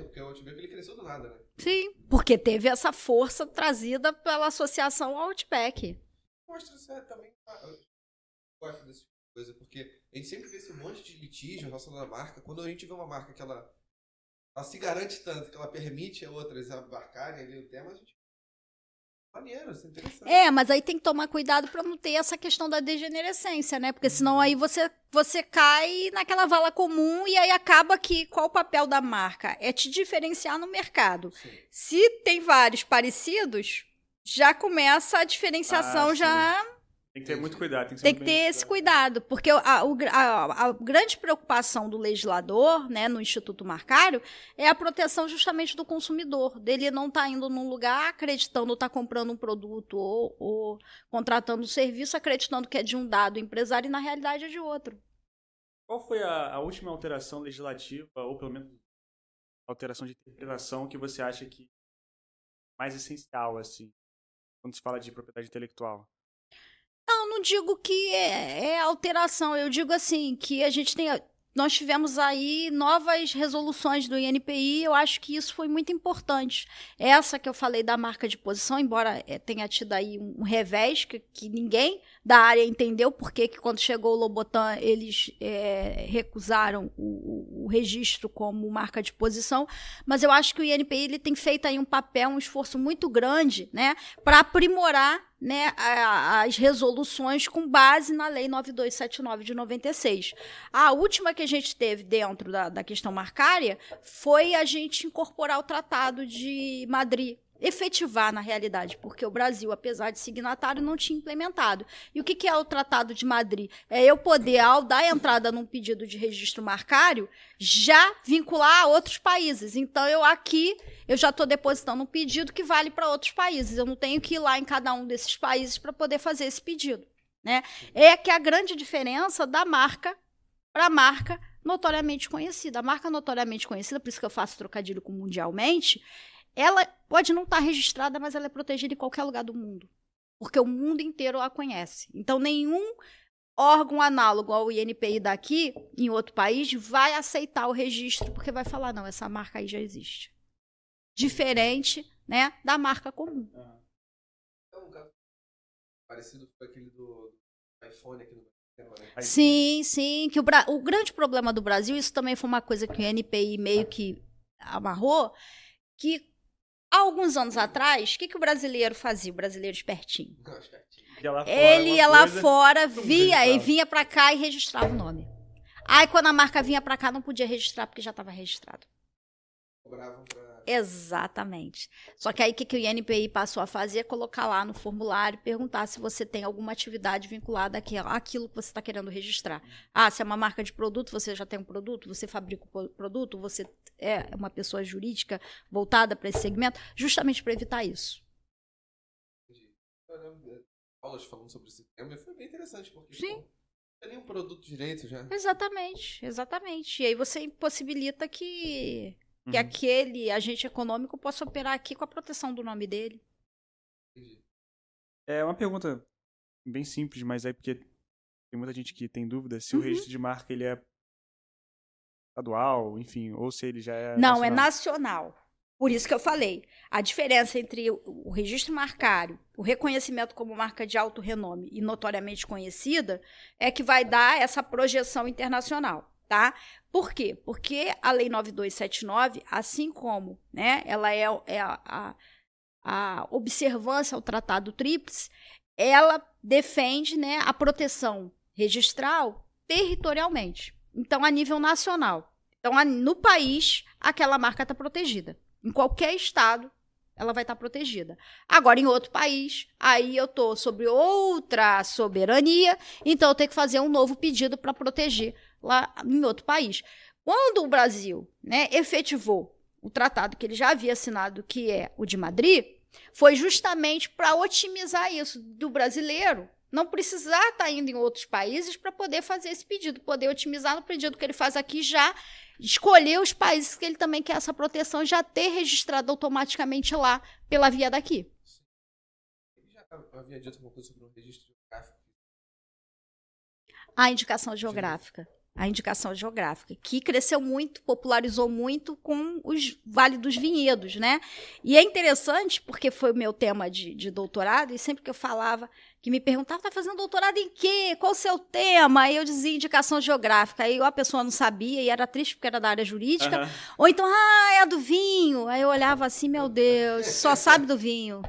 Porque o Outback ele cresceu do nada, né? Sim, porque teve essa força trazida pela associação ao Outback. Mostra isso também. Eu gosto desse tipo de coisa, porque a gente sempre vê esse monte de litígio em relação à marca. Quando a gente vê uma marca que ela se garante tanto, que ela permite a outras abarcarem ali o tema, a gente... Maneiro, isso é interessante. Mas aí tem que tomar cuidado para não ter essa questão da degenerescência, né? Porque senão aí você cai naquela vala comum e aí acaba que qual o papel da marca? É te diferenciar no mercado. Sim. Se tem vários parecidos, já começa a diferenciação Tem que ter muito cuidado. Tem que ter esse cuidado, porque a grande preocupação do legislador, né, no Instituto Marcário, é a proteção justamente do consumidor, dele não estar indo num lugar acreditando estar comprando um produto ou contratando um serviço, acreditando que é de um dado empresário e na realidade é de outro. Qual foi a última alteração legislativa, ou pelo menos alteração de interpretação, que você acha que é mais essencial, assim, quando se fala de propriedade intelectual? Não digo que é alteração, eu digo assim, que nós tivemos aí novas resoluções do INPI, eu acho que isso foi muito importante. Essa que eu falei da marca de posição, embora tenha tido aí um revés, que ninguém da área entendeu porque que quando chegou o Lobotan eles recusaram o registro como marca de posição, mas eu acho que o INPI ele tem feito aí um esforço muito grande, né, para aprimorar, né, as resoluções com base na Lei 9279 de 96. A última que a gente teve dentro da questão marcária foi a gente incorporar o Tratado de Madrid, efetivar na realidade, porque o Brasil, apesar de signatário, não tinha implementado. E o que é o Tratado de Madrid? É eu poder, ao dar entrada num pedido de registro marcário, já vincular a outros países. Então, eu já estou depositando um pedido que vale para outros países. Eu não tenho que ir lá em cada um desses países para poder fazer esse pedido, né? É que a grande diferença da marca para a marca notoriamente conhecida. A marca notoriamente conhecida, por isso que eu faço trocadilho com mundialmente, ela pode não estar registrada, mas ela é protegida em qualquer lugar do mundo, porque o mundo inteiro a conhece. Então, nenhum órgão análogo ao INPI daqui, em outro país, vai aceitar o registro, porque vai falar, não, essa marca aí já existe. Diferente, né, da marca comum. Então, um caso parecido com aquele do iPhone aqui no Brasil, né? Sim, que o grande problema do Brasil, isso também foi uma coisa que o INPI meio que amarrou, que há alguns anos atrás, o que o brasileiro fazia? O brasileiro espertinho. Ele ia lá fora, vinha pra cá e registrava o nome. Aí, quando a marca vinha pra cá, não podia registrar, porque já estava registrado. Cobravam pra... Exatamente. Só que aí, o que o INPI passou a fazer é colocar lá no formulário, perguntar se você tem alguma atividade vinculada àquilo que você está querendo registrar. Se é uma marca de produto, você já tem um produto, você fabrica o produto, você é uma pessoa jurídica voltada para esse segmento, justamente para evitar isso. Entendi. Eu lembro aulas falando sobre esse tema e foi bem interessante, porque sim, não tem nenhum produto direito já. Exatamente. E aí você impossibilita que aquele agente econômico possa operar aqui com a proteção do nome dele. Entendi. É uma pergunta bem simples, mas é porque tem muita gente que tem dúvida se o registro de marca ele é estadual, enfim, ou se ele já é Não, é nacional. Por isso que eu falei. A diferença entre o registro marcário, o reconhecimento como marca de alto renome e notoriamente conhecida, é que vai dar essa projeção internacional. Tá? Por quê? Porque a Lei 9279, assim como, né, ela é a observância ao Tratado Tríplice, ela defende, né, a proteção registral territorialmente. Então, a nível nacional. Então, no país, aquela marca está protegida. Em qualquer estado, ela vai estar protegida. Agora, em outro país, aí eu estou sobre outra soberania, então eu tenho que fazer um novo pedido para proteger lá em outro país. Quando o Brasil, né, efetivou o tratado que ele já havia assinado, que é o de Madrid, foi justamente para otimizar isso do brasileiro não precisar estar indo em outros países para poder fazer esse pedido, poder otimizar no pedido que ele faz aqui, já escolher os países que ele também quer essa proteção, já ter registrado automaticamente lá pela via daqui. Já havia dito alguma coisa sobre o registro geográfico? A indicação geográfica. A indicação geográfica, que cresceu muito, popularizou muito com os Vale dos Vinhedos, né? E é interessante, porque foi o meu tema de doutorado, e sempre que eu falava, que me perguntava, tá fazendo doutorado em quê? Qual o seu tema? Aí eu dizia indicação geográfica. Aí a pessoa não sabia, e era triste porque era da área jurídica. Ou então, é a do vinho. Aí eu olhava assim, meu Deus, só sabe do vinho.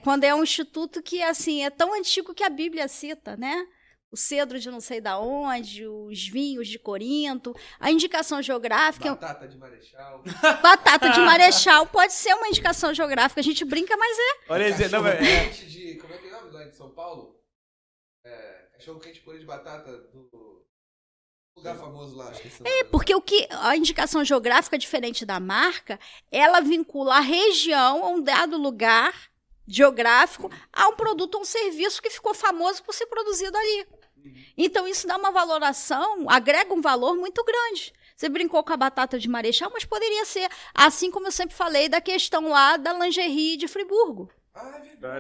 Quando é um instituto que, assim, é tão antigo que a Bíblia cita, né? O cedro de não sei da onde, os vinhos de Corinto, a indicação geográfica... Batata de Marechal. Batata de Marechal pode ser uma indicação geográfica. A gente brinca, mas é. Olha, cachorro quente de... Como é que é o nome lá de São Paulo? Cachorro quente de purê de batata do lugar famoso lá. Acho que porque a indicação geográfica, diferente da marca, ela vincula a região a um dado lugar geográfico a um produto ou um serviço que ficou famoso por ser produzido ali. Então, isso dá uma valoração, agrega um valor muito grande. Você brincou com a batata de Marechal, mas poderia ser, assim como eu sempre falei, da questão lá da lingerie de Friburgo.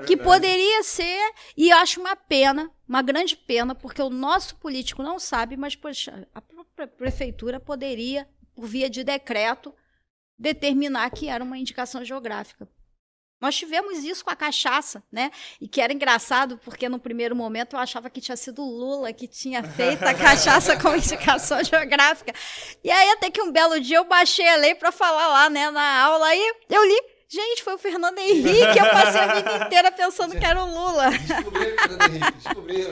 Que poderia ser, e eu acho uma pena, uma grande pena, porque o nosso político não sabe, mas poxa, a própria prefeitura poderia, por via de decreto, determinar que era uma indicação geográfica. Nós tivemos isso com a cachaça, né? E que era engraçado, porque no primeiro momento eu achava que tinha sido o Lula que tinha feito a cachaça com indicação geográfica. E aí até que um belo dia eu baixei a lei para falar lá, né, na aula, aí eu li. Gente, foi o Fernando Henrique, eu passei a vida inteira pensando que era o Lula. Descobriram o Fernando Henrique, descobriram.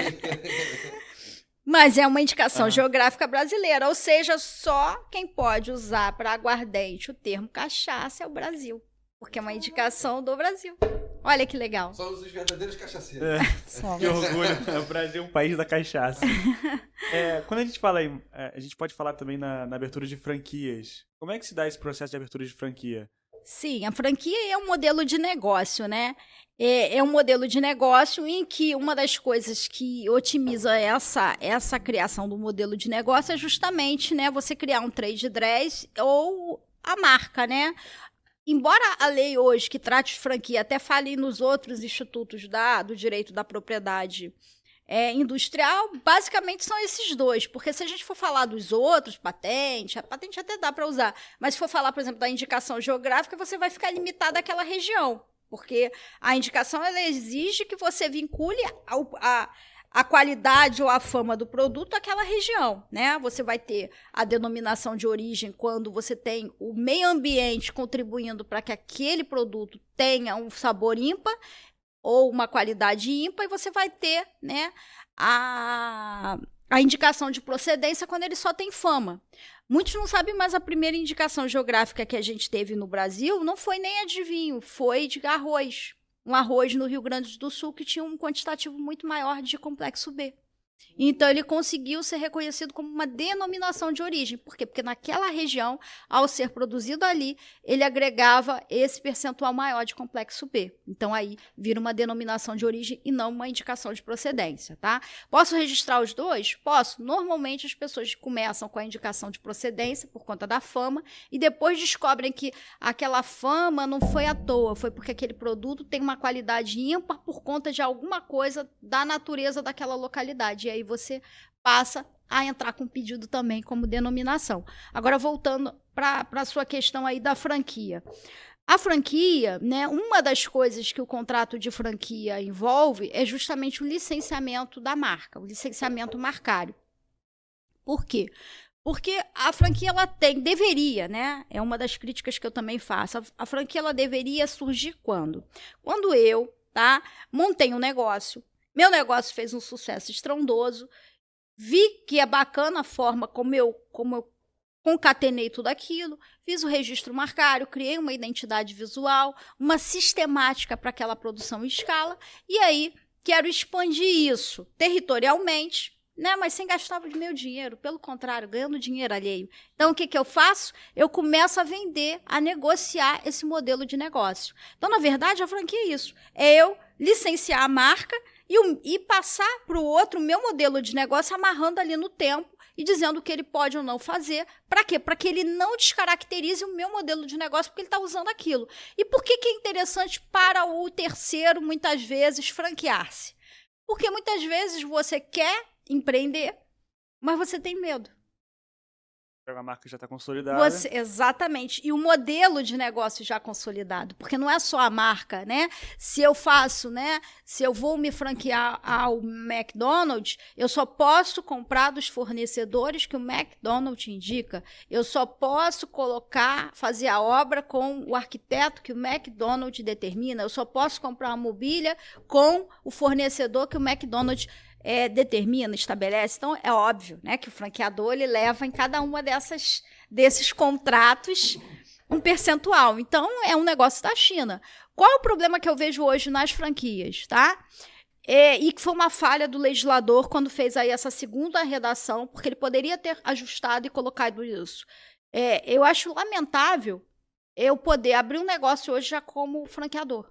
Mas é uma indicação geográfica brasileira, ou seja, só quem pode usar para aguardente o termo cachaça é o Brasil. Porque é uma indicação do Brasil. Olha que legal. Somos os verdadeiros cachaceiros. Que orgulho. O Brasil é um país da cachaça. Quando a gente fala aí, a gente pode falar também na abertura de franquias. Como é que se dá esse processo de abertura de franquia? Sim, a franquia é um modelo de negócio, né? É um modelo de negócio em que uma das coisas que otimiza essa criação do modelo de negócio é justamente, né, você criar um trade dress ou a marca, né? Embora a lei hoje que trate de franquia até fale nos outros institutos do direito da propriedade industrial, basicamente são esses dois. Porque se a gente for falar dos outros, a patente até dá para usar. Mas se for falar, por exemplo, da indicação geográfica, você vai ficar limitado àquela região. Porque a indicação ela exige que você vincule a qualidade ou a fama do produto àquela região, né? Você vai ter a denominação de origem quando você tem o meio ambiente contribuindo para que aquele produto tenha um sabor ímpar ou uma qualidade ímpar, e você vai ter, né, a indicação de procedência quando ele só tem fama. Muitos não sabem, mas a primeira indicação geográfica que a gente teve no Brasil não foi nem a de vinho, foi de arroz. Um arroz no Rio Grande do Sul que tinha um quantitativo muito maior de complexo B. Então, ele conseguiu ser reconhecido como uma denominação de origem. Por quê? Porque naquela região, ao ser produzido ali, ele agregava esse percentual maior de complexo B. Então, aí vira uma denominação de origem e não uma indicação de procedência, tá? Posso registrar os dois? Posso. Normalmente, as pessoas começam com a indicação de procedência por conta da fama e depois descobrem que aquela fama não foi à toa, foi porque aquele produto tem uma qualidade ímpar por conta de alguma coisa da natureza daquela localidade. E aí você passa a entrar com pedido também como denominação. Agora, voltando para a sua questão aí da franquia. A franquia, né, uma das coisas que o contrato de franquia envolve é justamente o licenciamento da marca, o licenciamento marcário. Por quê? Porque a franquia ela deveria, né? É uma das críticas que eu também faço. A franquia ela deveria surgir quando? Quando eu, montei um negócio. Meu negócio fez um sucesso estrondoso, vi que é bacana a forma como eu concatenei tudo aquilo, fiz o registro marcário, criei uma identidade visual, uma sistemática para aquela produção em escala, e aí quero expandir isso territorialmente, né? Mas sem gastar o meu dinheiro, pelo contrário, ganhando dinheiro alheio. Então, o que eu faço? Eu começo a vender, a negociar esse modelo de negócio. Então, na verdade, a franquia é isso. É eu licenciar a marca e passar para o outro o meu modelo de negócio, amarrando ali no tempo e dizendo o que ele pode ou não fazer. Para quê? Para que ele não descaracterize o meu modelo de negócio, porque ele está usando aquilo. E por que é interessante para o terceiro, muitas vezes, franquear-se? Porque muitas vezes você quer empreender, mas você tem medo. A marca já está consolidada. Exatamente. E o modelo de negócio já consolidado. Porque não é só a marca, né? Se eu vou me franquear ao McDonald's, eu só posso comprar dos fornecedores que o McDonald's indica. Eu só posso fazer a obra com o arquiteto que o McDonald's determina. Eu só posso comprar uma mobília com o fornecedor que o McDonald's determina, estabelece. Então, é óbvio, né, que o franqueador ele leva em cada uma desses contratos um percentual. Então, é um negócio da China. Qual é o problema que eu vejo hoje nas franquias? Tá? E que foi uma falha do legislador quando fez aí essa segunda redação, porque ele poderia ter ajustado e colocado isso. Eu acho lamentável eu poder abrir um negócio hoje já como franqueador.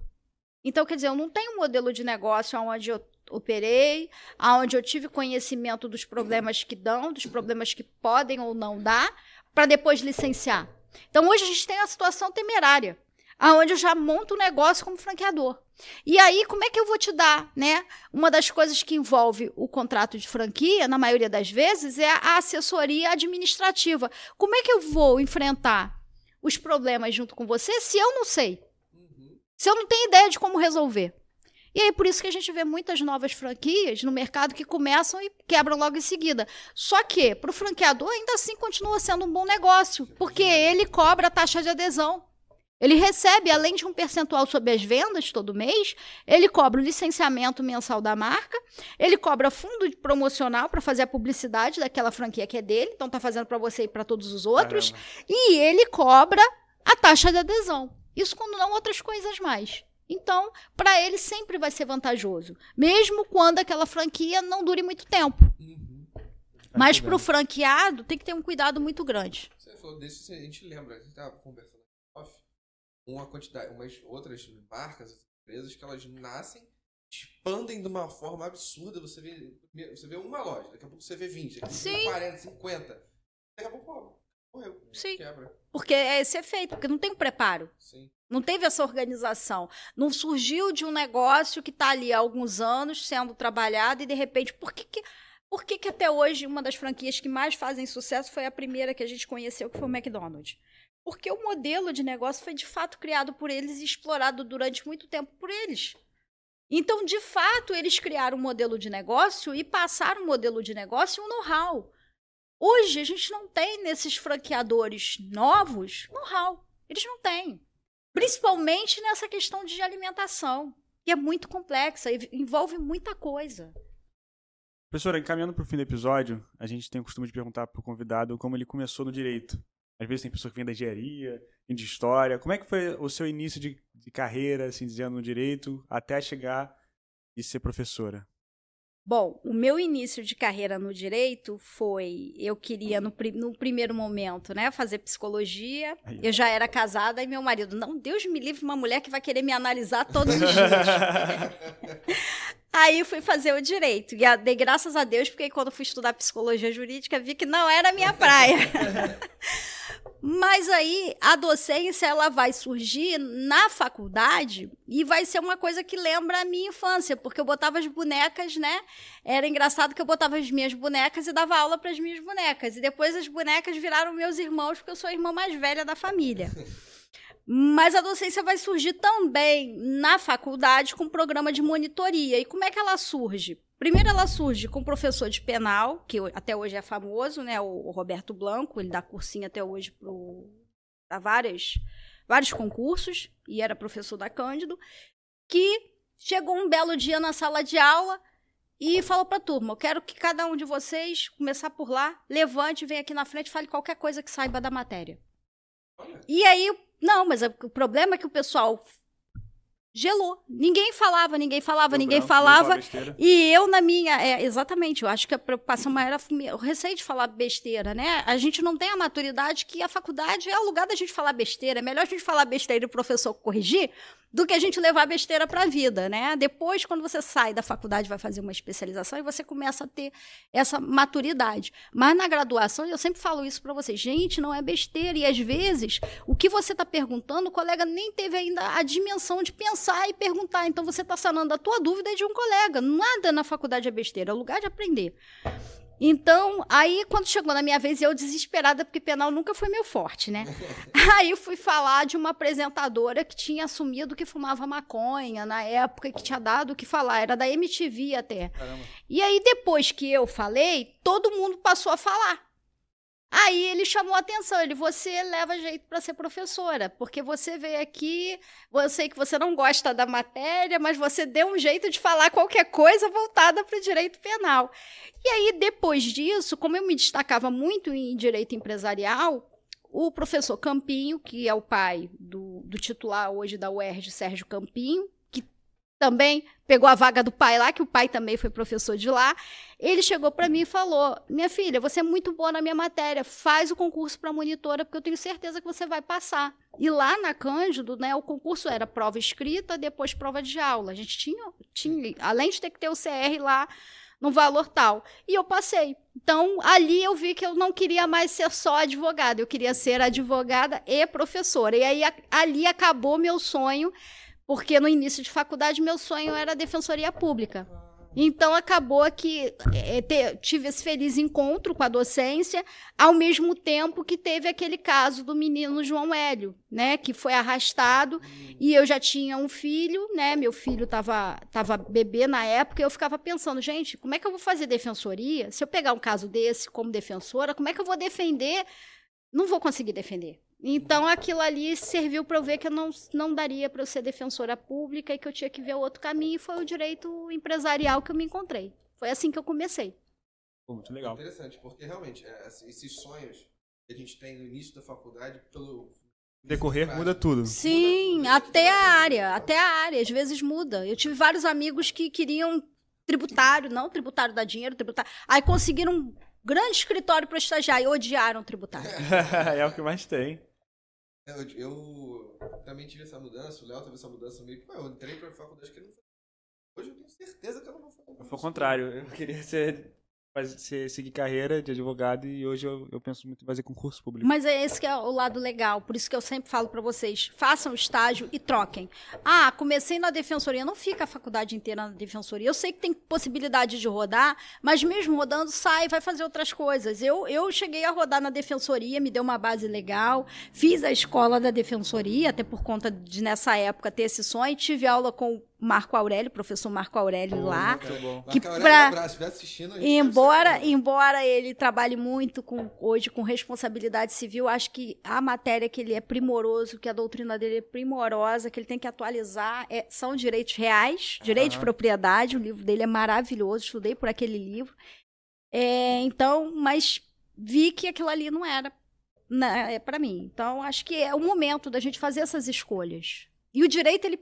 Então, quer dizer, eu não tenho um modelo de negócio onde eu operei, onde eu tive conhecimento dos problemas que dão, dos problemas que podem ou não dar, para depois licenciar. Então, hoje a gente tem uma situação temerária, onde eu já monto o negócio como franqueador. E aí, como é que eu vou te dar, né? Uma das coisas que envolve o contrato de franquia, na maioria das vezes, é a assessoria administrativa. Como é que eu vou enfrentar os problemas junto com você se eu não sei? Se eu não tenho ideia de como resolver? E aí, por isso que a gente vê muitas novas franquias no mercado que começam e quebram logo em seguida. Só que, para o franqueador, ainda assim continua sendo um bom negócio, porque ele cobra a taxa de adesão. Ele recebe, além de um percentual sobre as vendas todo mês, ele cobra o licenciamento mensal da marca, ele cobra fundo promocional para fazer a publicidade daquela franquia que é dele, então está fazendo para você e para todos os outros, e ele cobra a taxa de adesão. Isso quando não outras coisas mais. Então, para ele sempre vai ser vantajoso, mesmo quando aquela franquia não dure muito tempo. Mas para o franqueado tem que ter um cuidado muito grande. Você falou disso, a gente lembra, a gente estava conversando off, umas outras marcas, empresas que elas nascem, expandem de uma forma absurda. Você vê uma loja, daqui a pouco você vê 20, daqui a pouco você vê 40, 50, daqui a pouco morreu. Sim, quebra. Porque é esse efeito, porque não tem um preparo. Sim. Não teve essa organização. Não surgiu de um negócio que está ali há alguns anos sendo trabalhado e, de repente, por que até hoje uma das franquias que mais fazem sucesso foi a primeira que a gente conheceu, que foi o McDonald's? Porque o modelo de negócio foi, de fato, criado por eles e explorado durante muito tempo por eles. Então, de fato, eles criaram um modelo de negócio e passaram um modelo de negócio e um know-how. Hoje, a gente não tem nesses franqueadores novos know-how. Eles não têm. Principalmente nessa questão de alimentação, que é muito complexa, envolve muita coisa. Professora, encaminhando para o fim do episódio, a gente tem o costume de perguntar para o convidado como ele começou no direito. Às vezes tem pessoa que vem da engenharia, vem de história. Como é que foi o seu início de carreira, assim dizendo, no direito, até chegar e ser professora? Bom, o meu início de carreira no direito foi, eu queria no primeiro momento, né, fazer psicologia. Aí. Eu já era casada e meu marido, não, Deus me livre, uma mulher que vai querer me analisar todos os dias. Aí fui fazer o direito e dei graças a Deus, porque quando fui estudar psicologia jurídica vi que não era a minha praia. Mas aí a docência ela vai surgir na faculdade e vai ser uma coisa que lembra a minha infância, porque eu botava as bonecas, né? Era engraçado que eu botava as minhas bonecas e dava aula para as minhas bonecas. E depois as bonecas viraram meus irmãos, porque eu sou a irmã mais velha da família. Mas a docência vai surgir também na faculdade com um programa de monitoria. E como é que ela surge? Primeiro, ela surge com um professor de penal, que até hoje é famoso, né? O Roberto Blanco, ele dá cursinho até hoje para vários concursos, e era professor da Cândido, que chegou um belo dia na sala de aula e falou para a turma, eu quero que cada um de vocês, começar por lá, levante, venha aqui na frente e fale qualquer coisa que saiba da matéria. E aí, não, mas o problema é que o pessoal gelou. Ninguém falava. Besteira. E eu na minha... exatamente, eu acho que a preocupação maior era o receio de falar besteira, né? A gente não tem a maturidade que a faculdade é o lugar da gente falar besteira. É melhor a gente falar besteira e o professor corrigir do que a gente levar a besteira para a vida, né? Depois, quando você sai da faculdade, vai fazer uma especialização e você começa a ter essa maturidade. Mas na graduação, eu sempre falo isso para vocês, gente, não é besteira. E às vezes, o que você está perguntando, o colega nem teve ainda a dimensão de pensar e perguntar. Então, você está sanando a tua dúvida de um colega. Nada na faculdade é besteira, é o lugar de aprender. Então, aí, quando chegou na minha vez, eu desesperada, porque penal nunca foi meu forte, né? Aí fui falar de uma apresentadora que tinha assumido que fumava maconha na época e que tinha dado o que falar, era da MTV até. Caramba. E aí, depois que eu falei, todo mundo passou a falar. Aí ele chamou a atenção, você leva jeito para ser professora, porque você veio aqui, eu sei que você não gosta da matéria, mas você deu um jeito de falar qualquer coisa voltada para o direito penal. E aí, depois disso, como eu me destacava muito em direito empresarial, o professor Campinho, que é o pai do titular hoje da UERJ, Sérgio Campinho, que também pegou a vaga do pai lá, que o pai também foi professor de lá, ele chegou para mim e falou, minha filha, você é muito boa na minha matéria, faz o concurso para monitora, porque eu tenho certeza que você vai passar. E lá na Cândido, né, o concurso era prova escrita, depois prova de aula. A gente tinha além de ter que ter o CR lá, no valor tal. E eu passei. Então, ali eu vi que eu não queria mais ser só advogada, eu queria ser advogada e professora. E aí, ali acabou meu sonho, porque no início de faculdade, meu sonho era a defensoria pública. Então, acabou que tive esse feliz encontro com a docência, ao mesmo tempo que teve aquele caso do menino João Hélio, né, que foi arrastado, e eu já tinha um filho, né, meu filho estava bebê na época, e eu ficava pensando, gente, como é que eu vou fazer defensoria? Se eu pegar um caso desse como defensora, como é que eu vou defender? Não vou conseguir defender. Então, aquilo ali serviu para eu ver que eu não daria para eu ser defensora pública e que eu tinha que ver outro caminho, e foi o direito empresarial que eu me encontrei. Foi assim que eu comecei. Pô, muito legal. Interessante, porque realmente, esses sonhos que a gente tem no início da faculdade, pelo decorrer muda tudo. Sim, até a área, às vezes muda. Eu tive vários amigos que queriam tributário dá dinheiro, tributário. Aí conseguiram um grande escritório para estagiar e odiaram tributário. É o que mais tem. Eu também tive essa mudança, o Léo teve essa mudança meio que eu entrei pra faculdade que não foi. Hoje eu tenho certeza que eu não vou fazer. Foi o contrário, eu queria seguir carreira de advogado e hoje eu penso muito em fazer concurso público. Mas é esse que é o lado legal, por isso que eu sempre falo para vocês, façam estágio e troquem. Comecei na defensoria, não fica a faculdade inteira na defensoria. Eu sei que tem possibilidade de rodar, mas mesmo rodando, sai, vai fazer outras coisas. Eu cheguei a rodar na defensoria, me deu uma base legal, fiz a escola da defensoria, até por conta de, nessa época, ter esse sonho. Tive aula com o Marco Aurélio, professor Marco Aurélio lá. Que estiver assistindo, embora ele trabalhe muito hoje com responsabilidade civil, acho que a matéria que ele é primoroso, que a doutrina dele é primorosa, que ele tem que atualizar, são direitos reais, direito de propriedade, o livro dele é maravilhoso, estudei por aquele livro. Então, mas vi que aquilo ali não era para mim. Então, acho que é o momento da gente fazer essas escolhas. E o direito, ele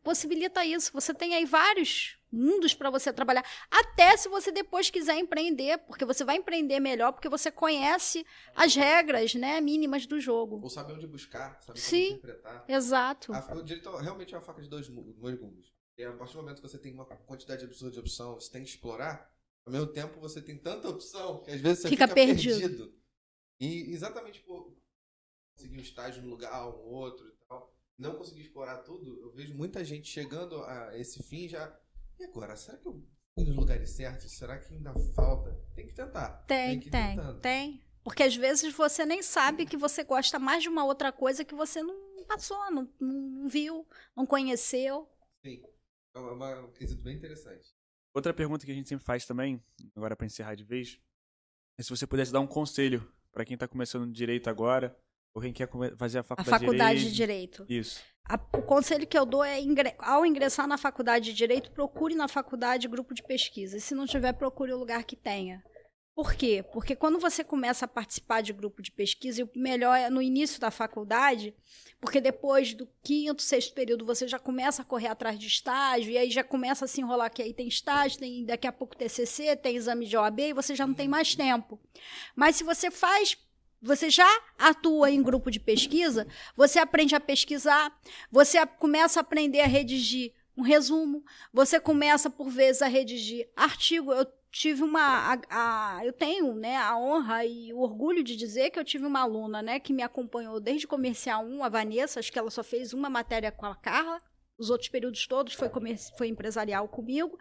possibilita isso. Você tem aí vários mundos para você trabalhar. Até se você depois quiser empreender, porque você vai empreender melhor, porque você conhece as regras, né, mínimas do jogo. Ou saber onde buscar, saber como interpretar. Exato. O direito realmente é uma faca de dois gumes. E a partir do momento que você tem uma quantidade absurda de opção, você tem que explorar, ao mesmo tempo você tem tanta opção que às vezes você fica perdido. E exatamente por conseguir um estágio num lugar, um outro e tal, não conseguir explorar tudo, eu vejo muita gente chegando a esse fim já. E agora, será que eu fui nos lugares certos? Será que ainda falta? Tem que tentar. Tem. Porque às vezes você nem sabe que você gosta mais de uma outra coisa que você não passou, não viu, não conheceu. Sim. É um quesito bem interessante. Outra pergunta que a gente sempre faz também, agora para encerrar de vez, é se você pudesse dar um conselho para quem está começando direito agora, ou quem quer fazer a faculdade de Direito. Isso. O conselho que eu dou é, ao ingressar na faculdade de Direito, procure na faculdade grupo de pesquisa. E se não tiver, procure o lugar que tenha. Por quê? Porque quando você começa a participar de grupo de pesquisa, e o melhor é no início da faculdade, porque depois do 5º, 6º período você já começa a correr atrás de estágio, e aí já começa a se enrolar que aí tem estágio, tem daqui a pouco TCC, tem exame de OAB, e você já não tem mais tempo. Mas se você já atua em grupo de pesquisa, você aprende a pesquisar, você começa a aprender a redigir um resumo, você começa, por vezes, a redigir artigo. Eu tenho, né, a honra e o orgulho de dizer que eu tive uma aluna, né, que me acompanhou desde comercial 1, a Vanessa, acho que ela só fez uma matéria com a Carla, os outros períodos todos foi empresarial comigo,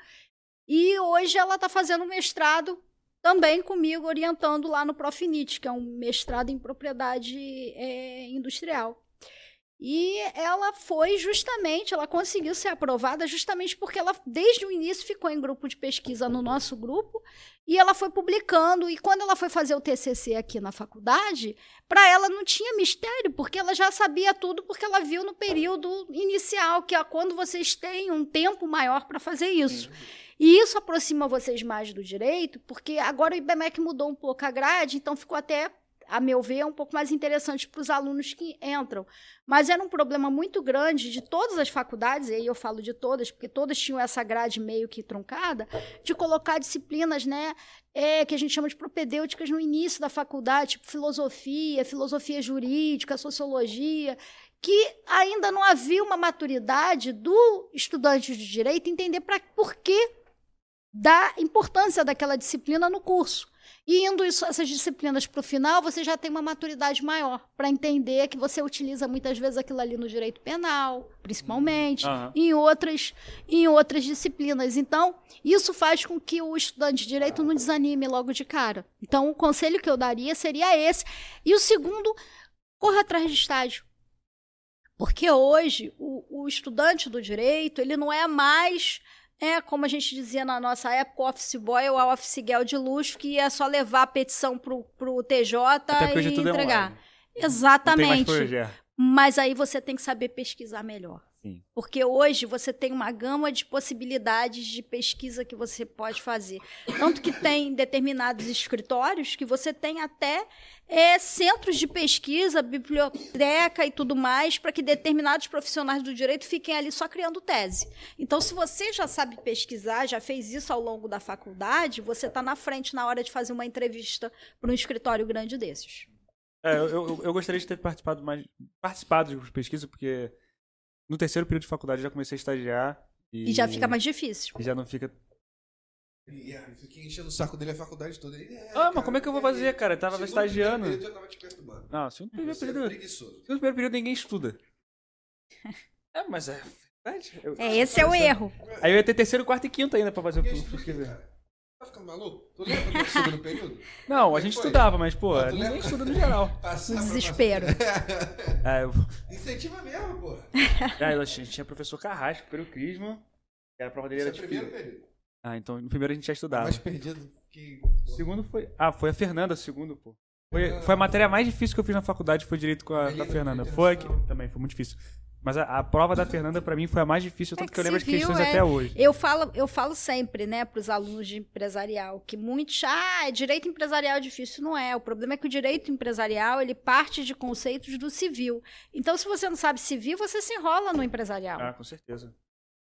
e hoje ela está fazendo mestrado também comigo, orientando lá no Profinit, que é um mestrado em propriedade industrial. E ela ela conseguiu ser aprovada justamente porque ela, desde o início, ficou em grupo de pesquisa no nosso grupo, e ela foi publicando, e quando ela foi fazer o TCC aqui na faculdade, para ela não tinha mistério, porque ela já sabia tudo, porque ela viu no período inicial, que é quando vocês têm um tempo maior para fazer isso. E isso aproxima vocês mais do direito, porque agora o IBMEC mudou um pouco a grade, então ficou até, a meu ver, um pouco mais interessante para os alunos que entram. Mas era um problema muito grande de todas as faculdades, e aí eu falo de todas, porque todas tinham essa grade meio que truncada, de colocar disciplinas, né, que a gente chama de propedêuticas no início da faculdade, tipo filosofia jurídica, sociologia, que ainda não havia uma maturidade do estudante de direito entender por que da importância daquela disciplina no curso. E indo essas disciplinas para o final, você já tem uma maturidade maior para entender que você utiliza muitas vezes aquilo ali no direito penal, principalmente, em outras disciplinas. Então, isso faz com que o estudante de direito não desanime logo de cara. Então, o conselho que eu daria seria esse. E o segundo, corra atrás de estágio. Porque hoje, o estudante do direito, ele não é mais... como a gente dizia na nossa época, o office boy ou a office girl de luxo, que é só levar a petição pro TJ e entregar. Exatamente. Mas aí você tem que saber pesquisar melhor. Sim. Porque hoje você tem uma gama de possibilidades de pesquisa que você pode fazer. Tanto que tem determinados escritórios que você tem até centros de pesquisa, biblioteca e tudo mais, para que determinados profissionais do direito fiquem ali só criando tese. Então, se você já sabe pesquisar, já fez isso ao longo da faculdade, você está na frente na hora de fazer uma entrevista para um escritório grande desses. Eu gostaria de ter participado de grupos de pesquisa, porque no 3º período de faculdade eu já comecei a estagiar. E já fica mais difícil. E já não fica... Fiquei enchendo o saco dele a faculdade toda. Mas como é que eu vou fazer, cara? Eu tava estagiando. Segundo já tava te perturbando. Não, segundo preguiçoso. primeiro período ninguém estuda. Mas é verdade. Esse é o erro. Aí eu ia ter 3º, 4º e 5º ainda pra fazer o pesquisa. Tá ficando maluco? Tu lembra do segundo período? Não, a gente estudava, mas, ninguém estuda no geral. Desespero. Incentiva mesmo, pô. A gente tinha professor Carrasco, primeiro Crisma, que era a prova dele era primeiro período. Então no primeiro a gente já estudava. Mais perdido que... O segundo foi... foi a Fernanda, segundo, pô. Foi a matéria mais difícil que eu fiz na faculdade, foi direito com a Fernanda. Também, foi muito difícil. Mas a prova da Fernanda, pra mim, foi a mais difícil, tanto que eu lembro as questões até hoje. Eu falo sempre, né, pros alunos de empresarial, que muitos, direito empresarial é difícil. Não é. O problema é que o direito empresarial, ele parte de conceitos do civil. Então, se você não sabe civil, você se enrola no empresarial. Com certeza.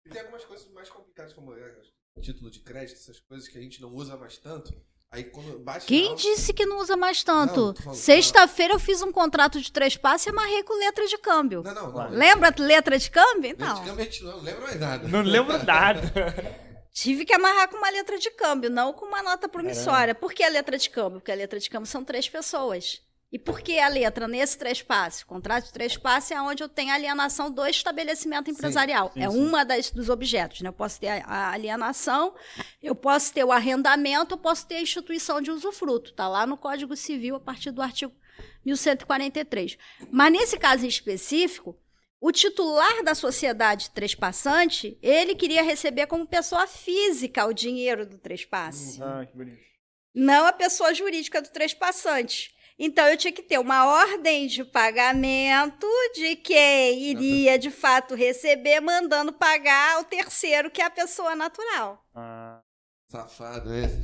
E tem algumas coisas mais complicadas, como título de crédito, essas coisas que a gente não usa mais tanto. Aí, quando bate Quem disse que não usa mais tanto? Sexta-feira eu fiz um contrato de 3 passos e amarrei com letra de câmbio. Não. Lembra a letra de câmbio? Então. Letra de câmbio a gente não lembra mais nada. Não lembro nada. Tive que amarrar com uma letra de câmbio, não com uma nota promissória. Por que a letra de câmbio? Porque a letra de câmbio são 3 pessoas. E por que a letra nesse 3 passos? O contrato de 3 passos é onde eu tenho a alienação do estabelecimento empresarial. Sim. Uma dos objetos. Né? Eu posso ter a alienação, eu posso ter o arrendamento, eu posso ter a instituição de usufruto. Está lá no Código Civil, a partir do artigo 1143. Mas nesse caso em específico, o titular da sociedade trespassante, ele queria receber como pessoa física o dinheiro do trespasse. Que bonito. Não a pessoa jurídica do trespassante. Então, eu tinha que ter uma ordem de pagamento de quem iria, de fato, receber, mandando pagar ao terceiro, que é a pessoa natural. Safado esse.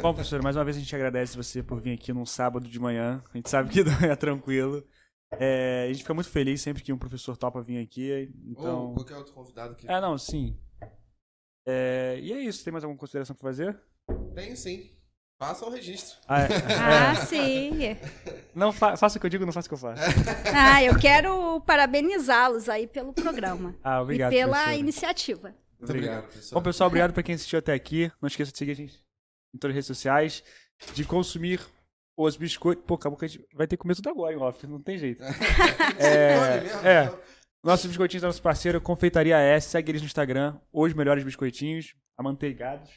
Bom, professor, mais uma vez a gente agradece você por vir aqui num sábado de manhã. A gente sabe que não é tranquilo. A gente fica muito feliz sempre que um professor topa vir aqui. Então... Ou qualquer outro convidado que... Não, sim. E é isso. Tem mais alguma consideração para fazer? Tenho sim. Faça um registro. Sim. Não faça o que eu digo, não faça o que eu faço. Eu quero parabenizá-los aí pelo programa. Obrigado, e pela professora. iniciativa. Muito obrigado, professor. Bom, pessoal, obrigado para quem assistiu até aqui. Não esqueça de seguir a gente em todas as redes sociais, de consumir os biscoitos. Pô, acabou que a gente vai ter que comer tudo agora, em off, não tem jeito. Nossos biscoitinhos da nossa parceira, Confeitaria S. Segue eles no Instagram. Os melhores biscoitinhos, amanteigados.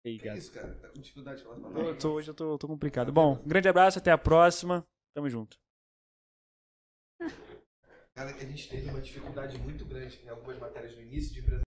Que isso, cara? Tá com dificuldade de falar essa palavra? Hoje eu tô complicado. Bom, um grande abraço, até a próxima. Tamo junto. Cara, a gente teve uma dificuldade muito grande em algumas matérias no início de